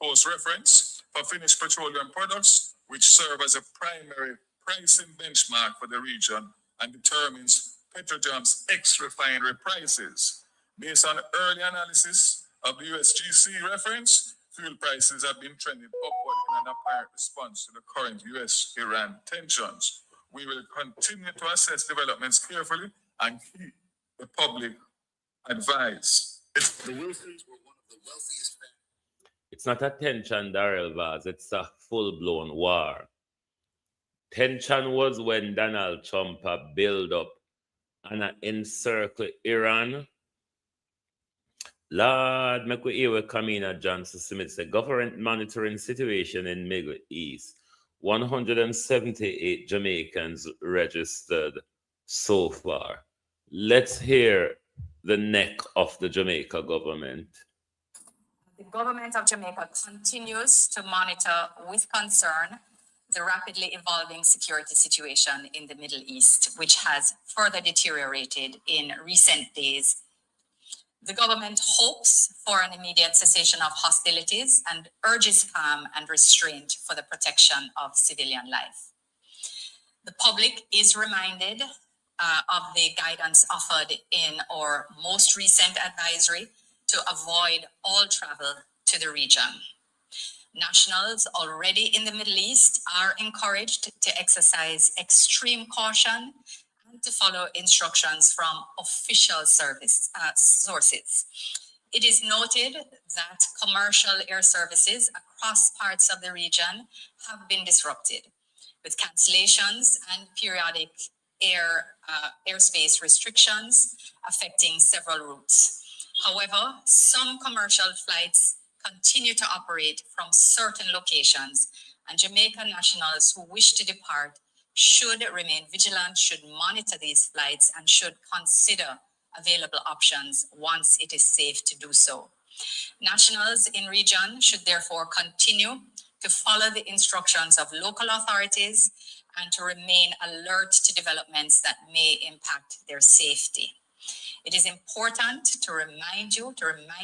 S1: Coast reference for finished petroleum products, which serve as a primary pricing benchmark for the region and determines Petrojam's ex-refinery prices. Based on early analysis of the USGC reference, fuel prices have been trending upward in an apparent response to the current U.S.-Iran tensions. We will continue to assess developments carefully and keep the public advised. The Wilsons were one of the wealthiest families.
S4: It's not a tension, Darrell Vaz. It's a full-blown war. Tension was when Donald Trump built up and encircle Iran. Lord, make we hear what Kamina Johnson Smith said. Government monitoring situation in Middle East. 178 Jamaicans registered so far. Let's hear the neck of the Jamaica government.
S13: The government of Jamaica continues to monitor with concern the rapidly evolving security situation in the Middle East, which has further deteriorated in recent days. The government hopes for an immediate cessation of hostilities and urges calm and restraint for the protection of civilian life. The public is reminded of the guidance offered in our most recent advisory to avoid all travel to the region. Nationals already in the Middle East are encouraged to exercise extreme caution and to follow instructions from official sources. It is noted that commercial air services across parts of the region have been disrupted, with cancellations and periodic airspace restrictions affecting several routes. However, some commercial flights continue to operate from certain locations, and Jamaican nationals who wish to depart should remain vigilant, should monitor these flights, and should consider available options once it is safe to do so. Nationals in region should therefore continue to follow the instructions of local authorities and to remain alert to developments that may impact their safety. It is important to remind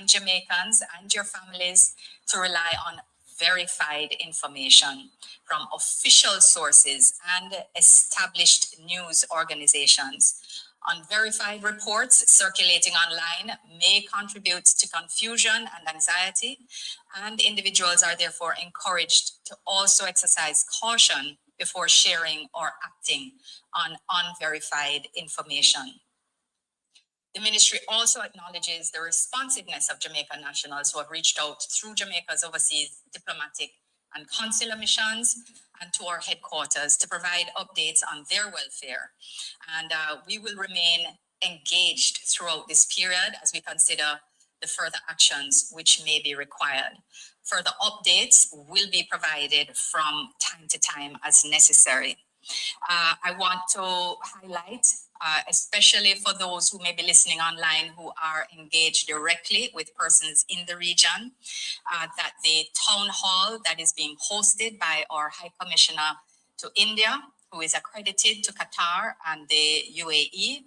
S13: Jamaicans and your families to rely on verified information from official sources and established news organizations. Unverified reports circulating online may contribute to confusion and anxiety, and individuals are therefore encouraged to also exercise caution before sharing or acting on unverified information. The ministry also acknowledges the responsiveness of Jamaican nationals who have reached out through Jamaica's overseas diplomatic and consular missions and to our headquarters to provide updates on their welfare. And we will remain engaged throughout this period as we consider the further actions which may be required. Further updates will be provided from time to time as necessary. I want to highlight, especially for those who may be listening online who are engaged directly with persons in the region, that the town hall that is being hosted by our High Commissioner to India, who is accredited to Qatar and the UAE,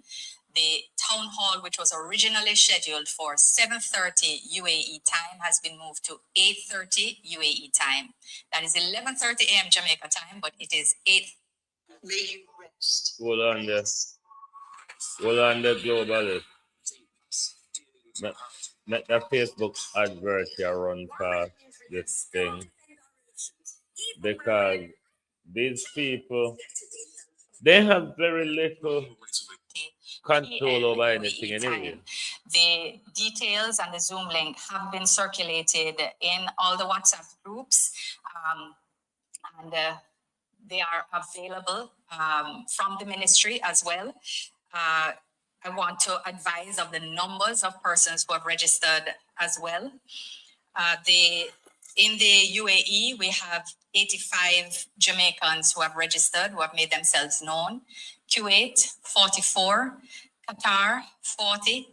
S13: the town hall, which was originally scheduled for 7:30 UAE time, has been moved to 8:30 UAE time. That is 11:30 a.m. Jamaica time, but it is 8. May you rest.
S4: Hold on there. Hold on there, globally. Let the Facebook advert here run past this thing. Because these people, they have very little control over anything anyway.
S13: The details and the Zoom link have been circulated in all the WhatsApp groups, and they are available from the ministry as well. I want to advise of the numbers of persons who have registered as well. In the UAE, we have 85 Jamaicans who have registered, who have made themselves known. Kuwait, 44. Qatar, 40.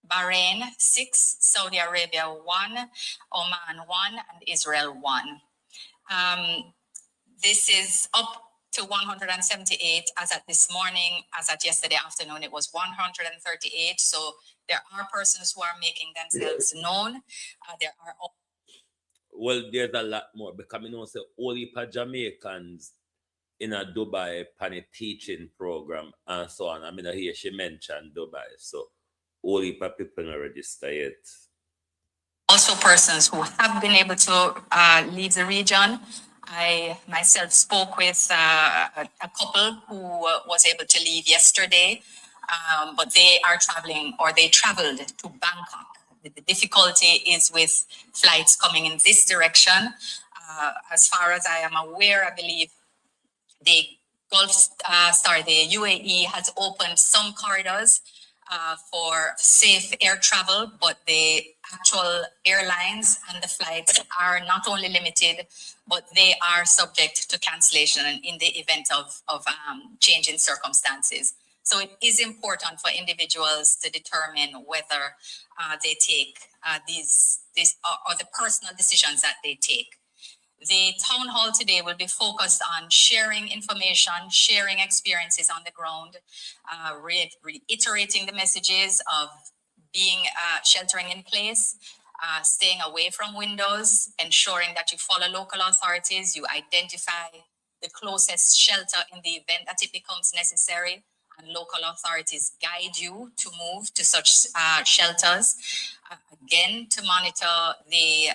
S13: Bahrain, 6. Saudi Arabia, 1. Oman, 1. And Israel, 1. This is up to 178 as at this morning. As at yesterday afternoon, it was 138. So there are persons who are making themselves known. There are.
S4: Well, there's a lot more because I know say only for Jamaicans in a Dubai pan a teaching program and so on. I mean, I hear she mentioned Dubai, so only for people not register yet.
S13: Also, persons who have been able to leave the region. I myself spoke with a couple who was able to leave yesterday, but they are traveling, or they traveled to Bangkok. The difficulty is with flights coming in this direction. As far as I am aware, I believe the the UAE has opened some corridors for safe air travel, but the actual airlines and the flights are not only limited, but they are subject to cancellation in the event of change in circumstances. So it is important for individuals to determine whether they take these or the personal decisions that they take. The town hall today will be focused on sharing information, sharing experiences on the ground, reiterating the messages of being sheltering in place, staying away from windows, ensuring that you follow local authorities, you identify the closest shelter in the event that it becomes necessary, and local authorities guide you to move to such shelters. Again, to monitor the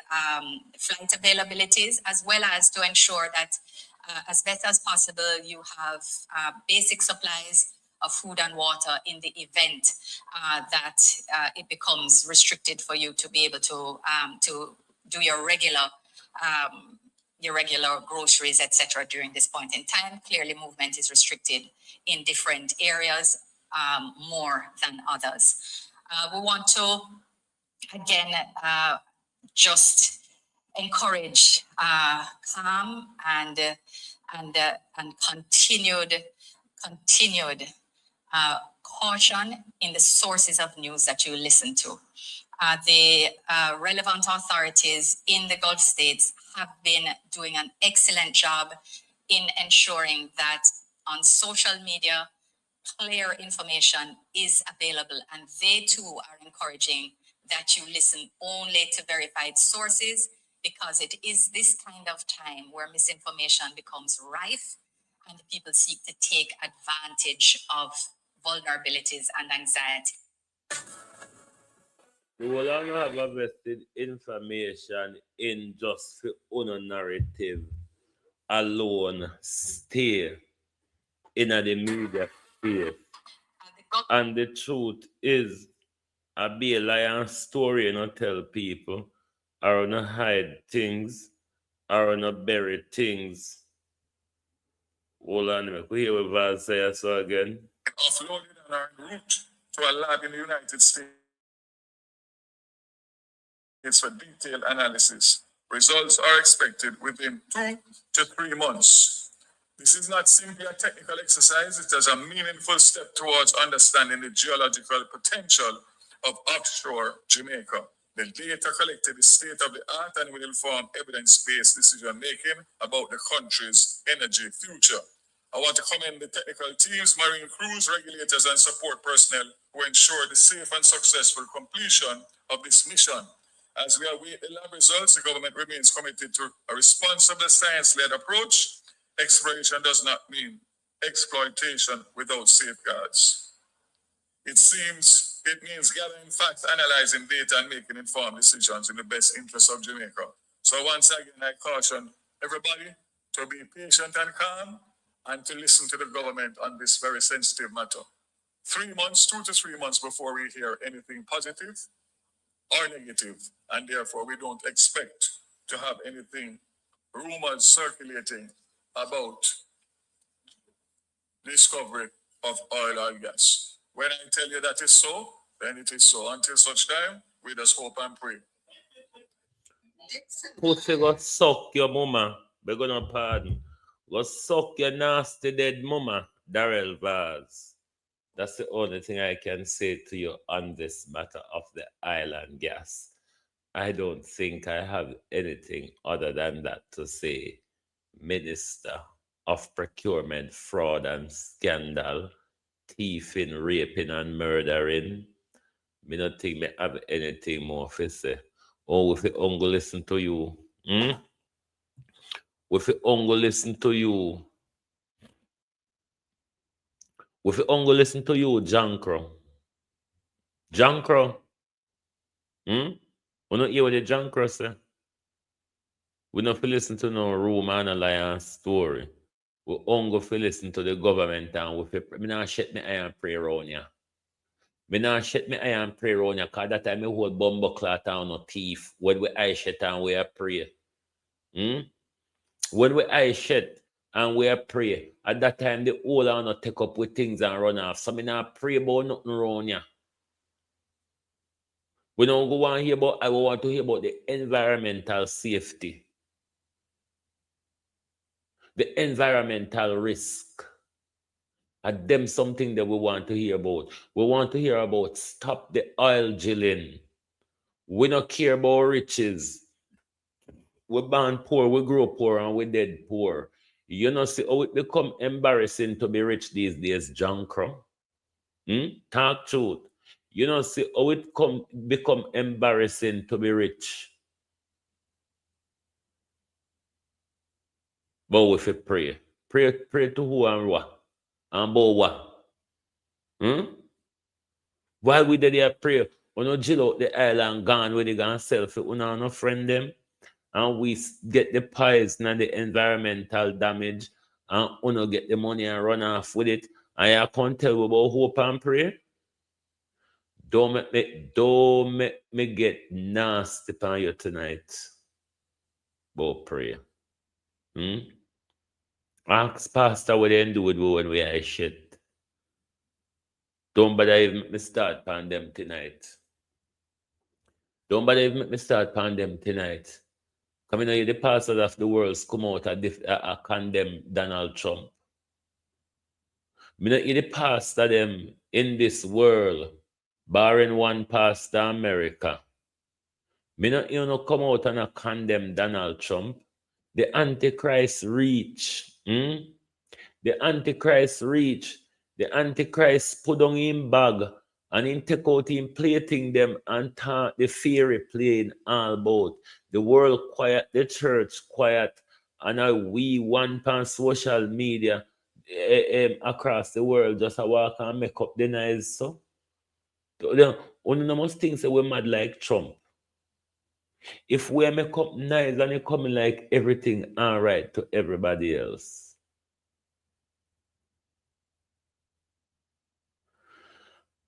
S13: flight availabilities, as well as to ensure that as best as possible, you have basic supplies of food and water in the event that it becomes restricted for you to be able to do your regular groceries, etc. during this point in time. Clearly, movement is restricted in different areas more than others. We want to, again, just encourage calm and continued caution in the sources of news that you listen to. The relevant authorities in the Gulf states have been doing an excellent job in ensuring that on social media, clear information is available, and they too are encouraging that you listen only to verified sources, because it is this kind of time where misinformation becomes rife and people seek to take advantage of vulnerabilities and anxiety.
S4: We will not have a vested information in just the own narrative alone stay in the media space. And the truth is, I be a lion story and not tell people, or not hide things, or not bury things. Hold on, we hear what Val say so again.
S14: Offloaded and are en route to a lab in the United States for detailed analysis. Results are expected within 2 to 3 months. This is not simply a technical exercise, it is a meaningful step towards understanding the geological potential of offshore Jamaica. The data collected is state of the art and will inform evidence-based decision making about the country's energy future. I want to commend the technical teams, marine crews, regulators, and support personnel who ensure the safe and successful completion of this mission. As we await the lab results, the government remains committed to a responsible science-led approach. Exploration does not mean exploitation without safeguards. It means gathering facts, analyzing data, and making informed decisions in the best interest of Jamaica. So once again, I caution everybody to be patient and calm and to listen to the government on this very sensitive matter. 3 months, 2 to 3 months before we hear anything positive or negative, and therefore we don't expect to have anything, rumors circulating about discovery of oil or gas. When I tell you that is so, then it is so. Until such time, we just hope and pray.
S4: Pussy go suck your mama. We're gonna pardon. Go suck your nasty dead mama, Darrell Vaz. That's the only thing I can say to you on this matter of the island gas. I don't think I have anything other than that to say. Minister of Procurement, Fraud and Scandal, thieving, raping and murdering. Me not think me have anything more to say. Oh, if you only listen to you. If you only listen to you. If you only listen to you, Jankro. Jankro. We don't hear what the Jankro say. We don't listen to no rumor and alliance story. We only listen to the government and we not shut me eye and pray around ya. Me not shut me eye and pray around ya, because that time me hold bumbo clot and no thief. When we eye shut and we pray. When we eye shut and we pray, at that time the whole are not take up with things and run off. So me not pray about nothing around ya. We don't go on here about, I want to hear about the environmental safety. The environmental risk. And them something that we want to hear about. We want to hear about stop the oil drilling. We don't care about riches. we born poor, we grow poor, and we dead poor. You know, see how it become embarrassing to be rich these days, John Crow. Talk truth. You know, see how it become embarrassing to be rich. But if you pray, pray to who and what? And about what? While we did there pray, we no jill out the island gone where they gonna selfie, we no friend them. And we get the poison and the environmental damage, and we no get the money and run off with it. And I can't tell you about hope and pray. Don't make me get nasty on you tonight. About prayer. Ask Pastor what they do with you when we are shit. Don't bother even make me start on them tonight. Don't bother even make me start on them tonight. Come in, the pastors of the world come out and condemn Donald Trump. Me not hear the pastor them in this world, barring one pastor America. Me not hear no come out and condemn Donald Trump. The Antichrist reach. The Antichrist reach. The Antichrist put on him bag and him take out him plating them and talk the fairy playing all about. The world quiet, the church quiet, and we one on social media across the world just a walk and make up the noise. So one of the most things that we're mad like Trump. If we make up nice and it coming like everything all right to everybody else.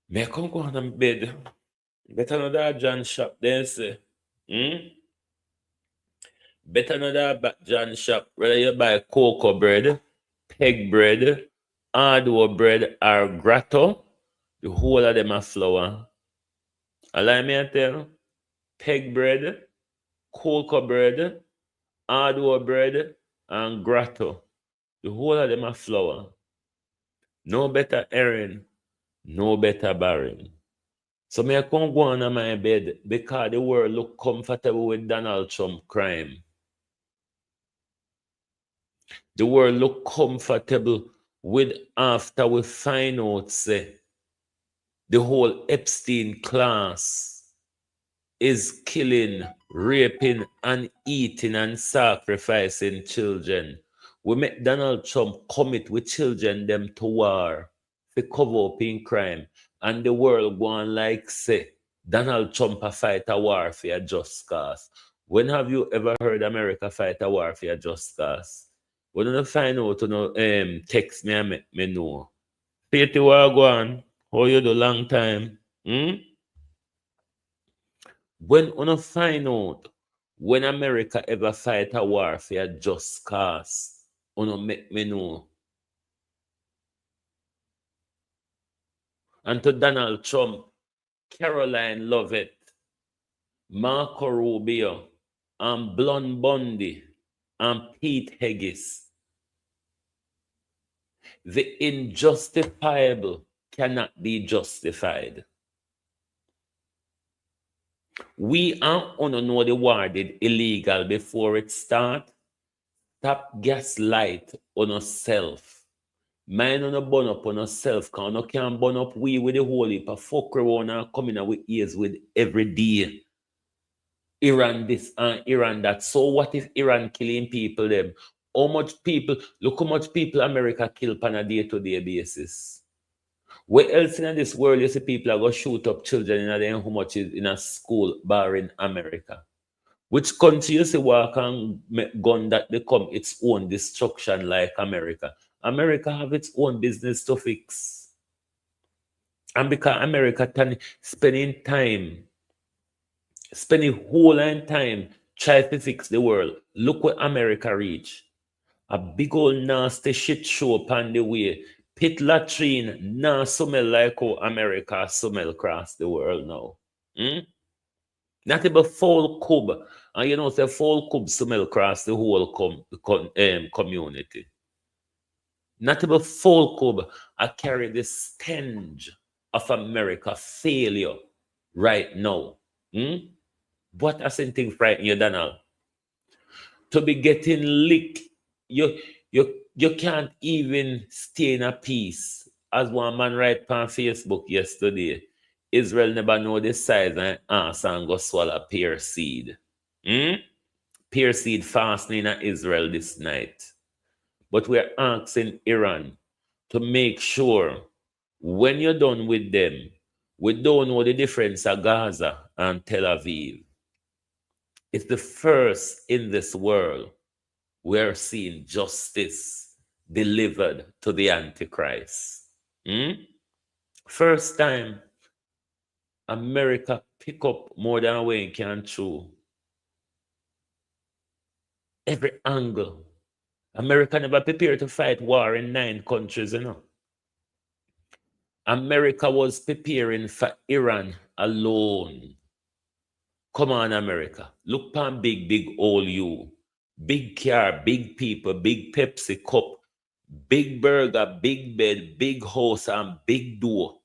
S4: May I come go on and bed? Better know that John shop there say. Better know that John shop. Whether you buy cocoa bread, peg bread, hardwood bread, or grotto, the whole of them are flour. Allow me to tell. Peg bread, cocoa bread, hardwood bread, and grotto. The whole of them are flour. No better herring, no better barren. So me I can't go on my bed because the world look comfortable with Donald Trump crime. The world look comfortable with after we find out say the whole Epstein class is killing, raping, and eating and sacrificing children. We make Donald Trump commit with children them to war to cover up in crime. And the world go on like say Donald Trump a fight a war for a just cause. When have you ever heard America fight a war for a just cause? When you find out to text me and make me know. Petey, what go on? How you do long time? When you find out when America ever fight a war for a just cause, you make me know. And to Donald Trump, Caroline Lovett, Marco Rubio, and Blonde Bundy, and Pete Heges. The injustifiable cannot be justified. We are on know the war did illegal before it start. Stop gaslight on yourself. Mind on a burn up on yourself, because you can't burn up we with the whole heap of fuck around and coming out with ears with every day. Iran this and Iran that. So what if Iran killing people them? How much people, look how much people America kill on a day-to-day basis. Where else in this world you see people are going to shoot up children in a how much is in a school bar in America? Which country you see walk and make gun that become its own destruction like America? America have its own business to fix. And because America spending whole time try to fix the world. Look where America reach. A big old nasty shit show upon the way. Pit latrine now smell like how America smell across the world now. Not even foul cub. And you know, say foul cub smell across the whole community. Not even foul cub I carry the stench of America failure right now. What a thing frighten you, Donald? to be getting licked. You can't even stay in a peace. As one man write on Facebook yesterday, Israel never know the size and ass and go swallow pear seed. Pear seed fasting in Israel this night. But we're asking Iran to make sure when you're done with them, we don't know the difference of Gaza and Tel Aviv. It's the first in this world we're seeing justice delivered to the Antichrist. First time America pick up more than Wayne can chew. Every angle. America never prepared to fight war in 9 countries, you know. America was preparing for Iran alone. Come on, America. Look on big old you. Big car, big people, big Pepsi cup, big burger, big bed, big house, and big door.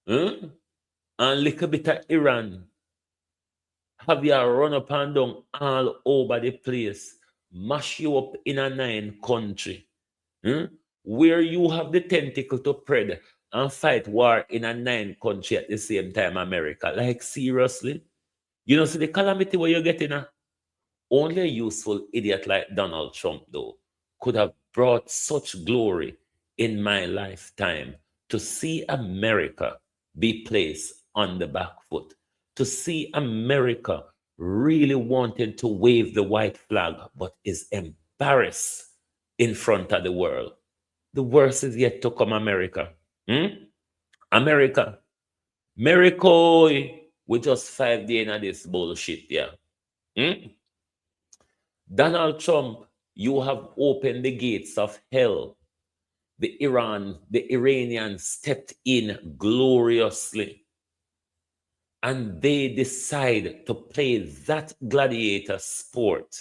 S4: And little bit of Iran. Have you run up and down all over the place, mash you up in a 9 country, where you have the tentacle to spread and fight war in a 9 country at the same time, America. Like, seriously? You know, see the calamity where you're getting at? Only a useful idiot like Donald Trump, though, could have brought such glory in my lifetime to see America be placed on the back foot, to see America really wanting to wave the white flag, but is embarrassed in front of the world. The worst is yet to come, America. America. Miracle. We just 5 days in this bullshit, yeah. Donald Trump, you have opened the gates of hell. The Iranians stepped in gloriously. And they decide to play that gladiator sport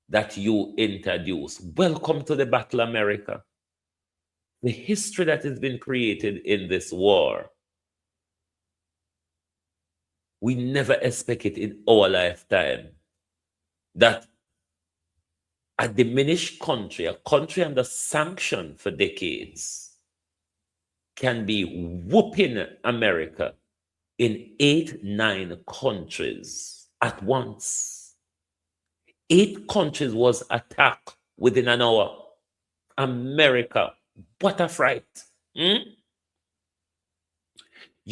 S4: that you introduced. Welcome to the battle, America. The history that has been created in this war, we never expect it in our lifetime that a diminished country, a country under sanction for decades, can be whooping America in 8, 9 countries at once. 8 countries was attacked within an hour. America, what a fright. You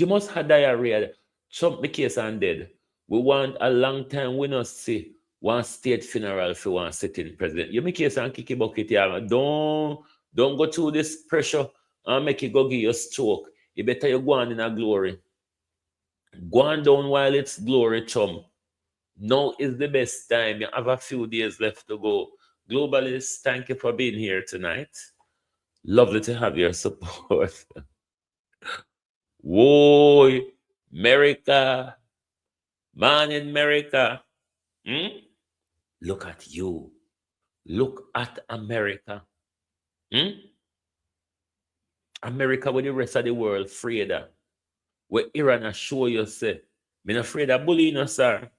S4: must have diarrhea. Trump the case and dead. We want a long time we not see one state funeral for one sitting president. You make case and kick a bucket here. Don't go through this pressure and make it go give you a stroke. You better you go on in a glory. Go on down while it's glory, Trump. Now is the best time. You have a few days left to go. Globalists, thank you for being here tonight. Lovely to have your support. Whoa, America. Man in America. Look at you. Look at America. America with the rest of the world afraid of. Where Iran show you say, I'm not afraid of bullying, no, sir.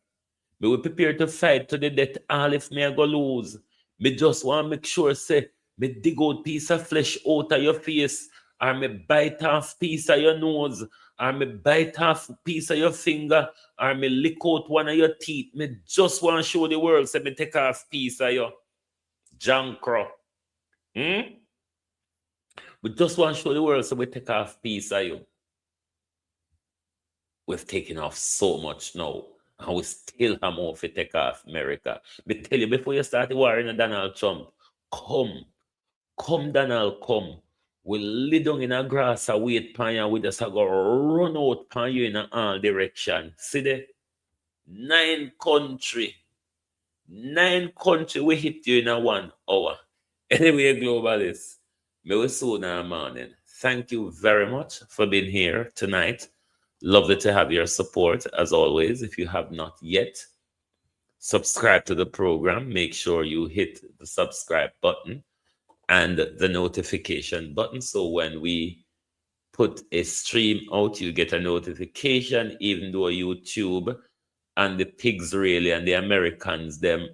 S4: Me will prepare to fight to the death all if me I go lose. Me just want to make sure say, me dig out piece of flesh out of your face, or me bite off piece of your nose, or me bite off piece of your finger, or me lick out one of your teeth. Me just want to show the world say me take off piece of your jankro. We just want to show the world say we take off piece of you. We've taken off so much now, and we still have more to take off, America. But tell you, before you start the war in Donald Trump, come, Donald, come. We lay down in a grass and wait for you. We just go run out for you in all direction. See there? 9 country. 9 country we hit you in 1 hour. Anyway, globalists, may we soon in the morning. Thank you very much for being here tonight. Lovely to have your support, as always. If you have not yet, subscribe to the program. Make sure you hit the subscribe button and the notification button. So when we put a stream out, you get a notification, even though YouTube and the pigs really and the Americans, them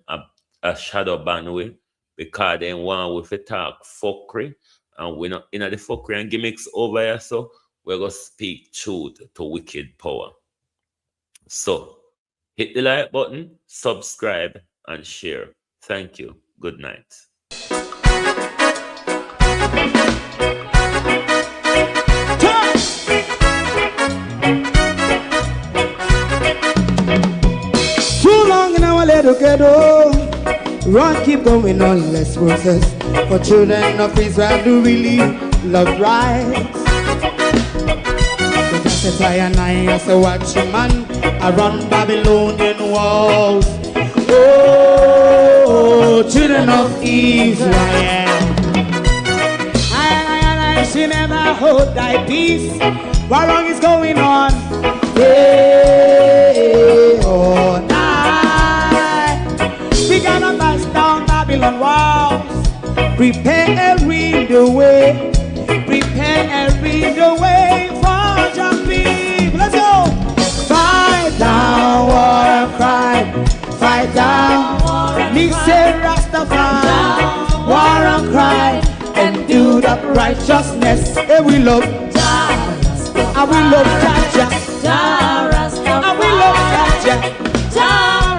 S4: a shadow ban we because they want with to talk fuckery and we're not in the fuckery and gimmicks over here, so we're going to speak truth to wicked power. So hit the like button, subscribe, and share. Thank you. Good night.
S3: Too long in our little ghetto, run keep going on, less process. For children of Israel do really love rights. So just as I and I as a watching man, I run Babylonian walls. Oh, children of Israel, I should never hold thy peace. What wrong is going on? Day or night, we gonna bust down Babylon walls. Prepare every the way, prepare every the way for your people. Let's go. Fight down war and crime, fight down. Me say Rastafari, war and crime, and do that righteousness. And we love, and we love Jaja, and we love Jaja,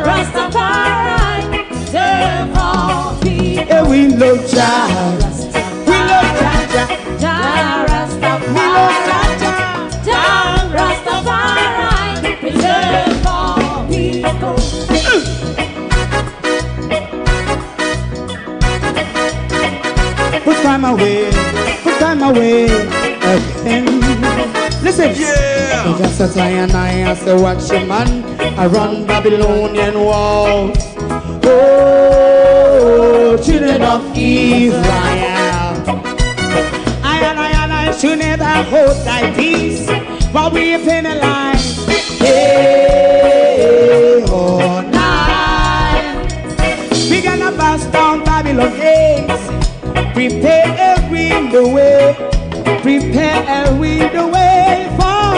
S3: Rastafari, save all people. And we love Jaja, we love Jaja, we love Jaja, Rastafari, save all people. Put time away again. Listen, yeah. So just as I and I as a watching man, I run Babylonian walls. Oh, children of Israel, I should never hold thy peace while we penalize day or night. We gonna bust down Babylon gates. Prepare every the way, prepare every the way for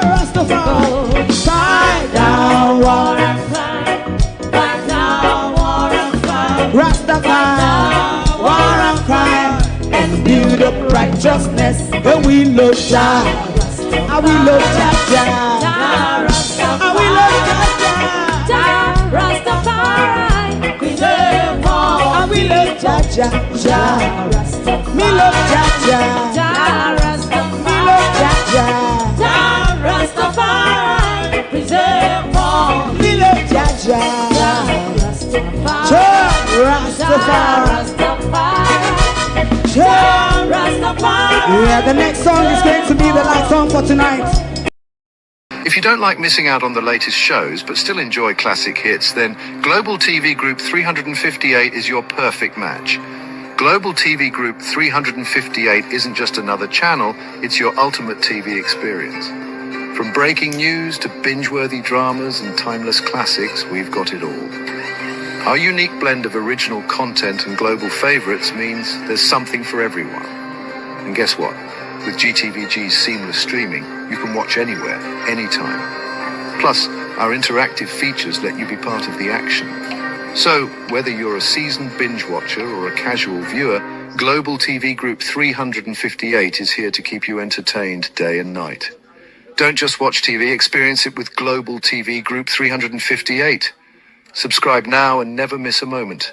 S3: Rastafari. Fight down war and crime, fight down war and crime. Rastafari, war and crime, and build up righteousness. And we love Jah, and we love Jah, and we love Jah, Rastafari, preserve all. And we love Jah, me love Jah, me love Jah, Rastafari, preserve all. Me love Jah, Rastafari. Yeah, the next song is going to be the last song for tonight.
S1: If you don't like missing out on the latest shows but still enjoy classic hits, then Global TV Group 358 is your perfect match. Global TV Group 358 isn't just another channel, it's your ultimate TV experience. From breaking news to binge-worthy dramas and timeless classics, we've got it all. Our unique blend of original content and global favorites means there's something for everyone. And guess what? With GTVG's seamless streaming, you can watch anywhere, anytime. Plus, our interactive features let you be part of the action. So, whether you're a seasoned binge watcher or a casual viewer, Global TV Group 358 is here to keep you entertained day and night. Don't just watch TV, experience it with Global TV Group 358. Subscribe now and never miss a moment.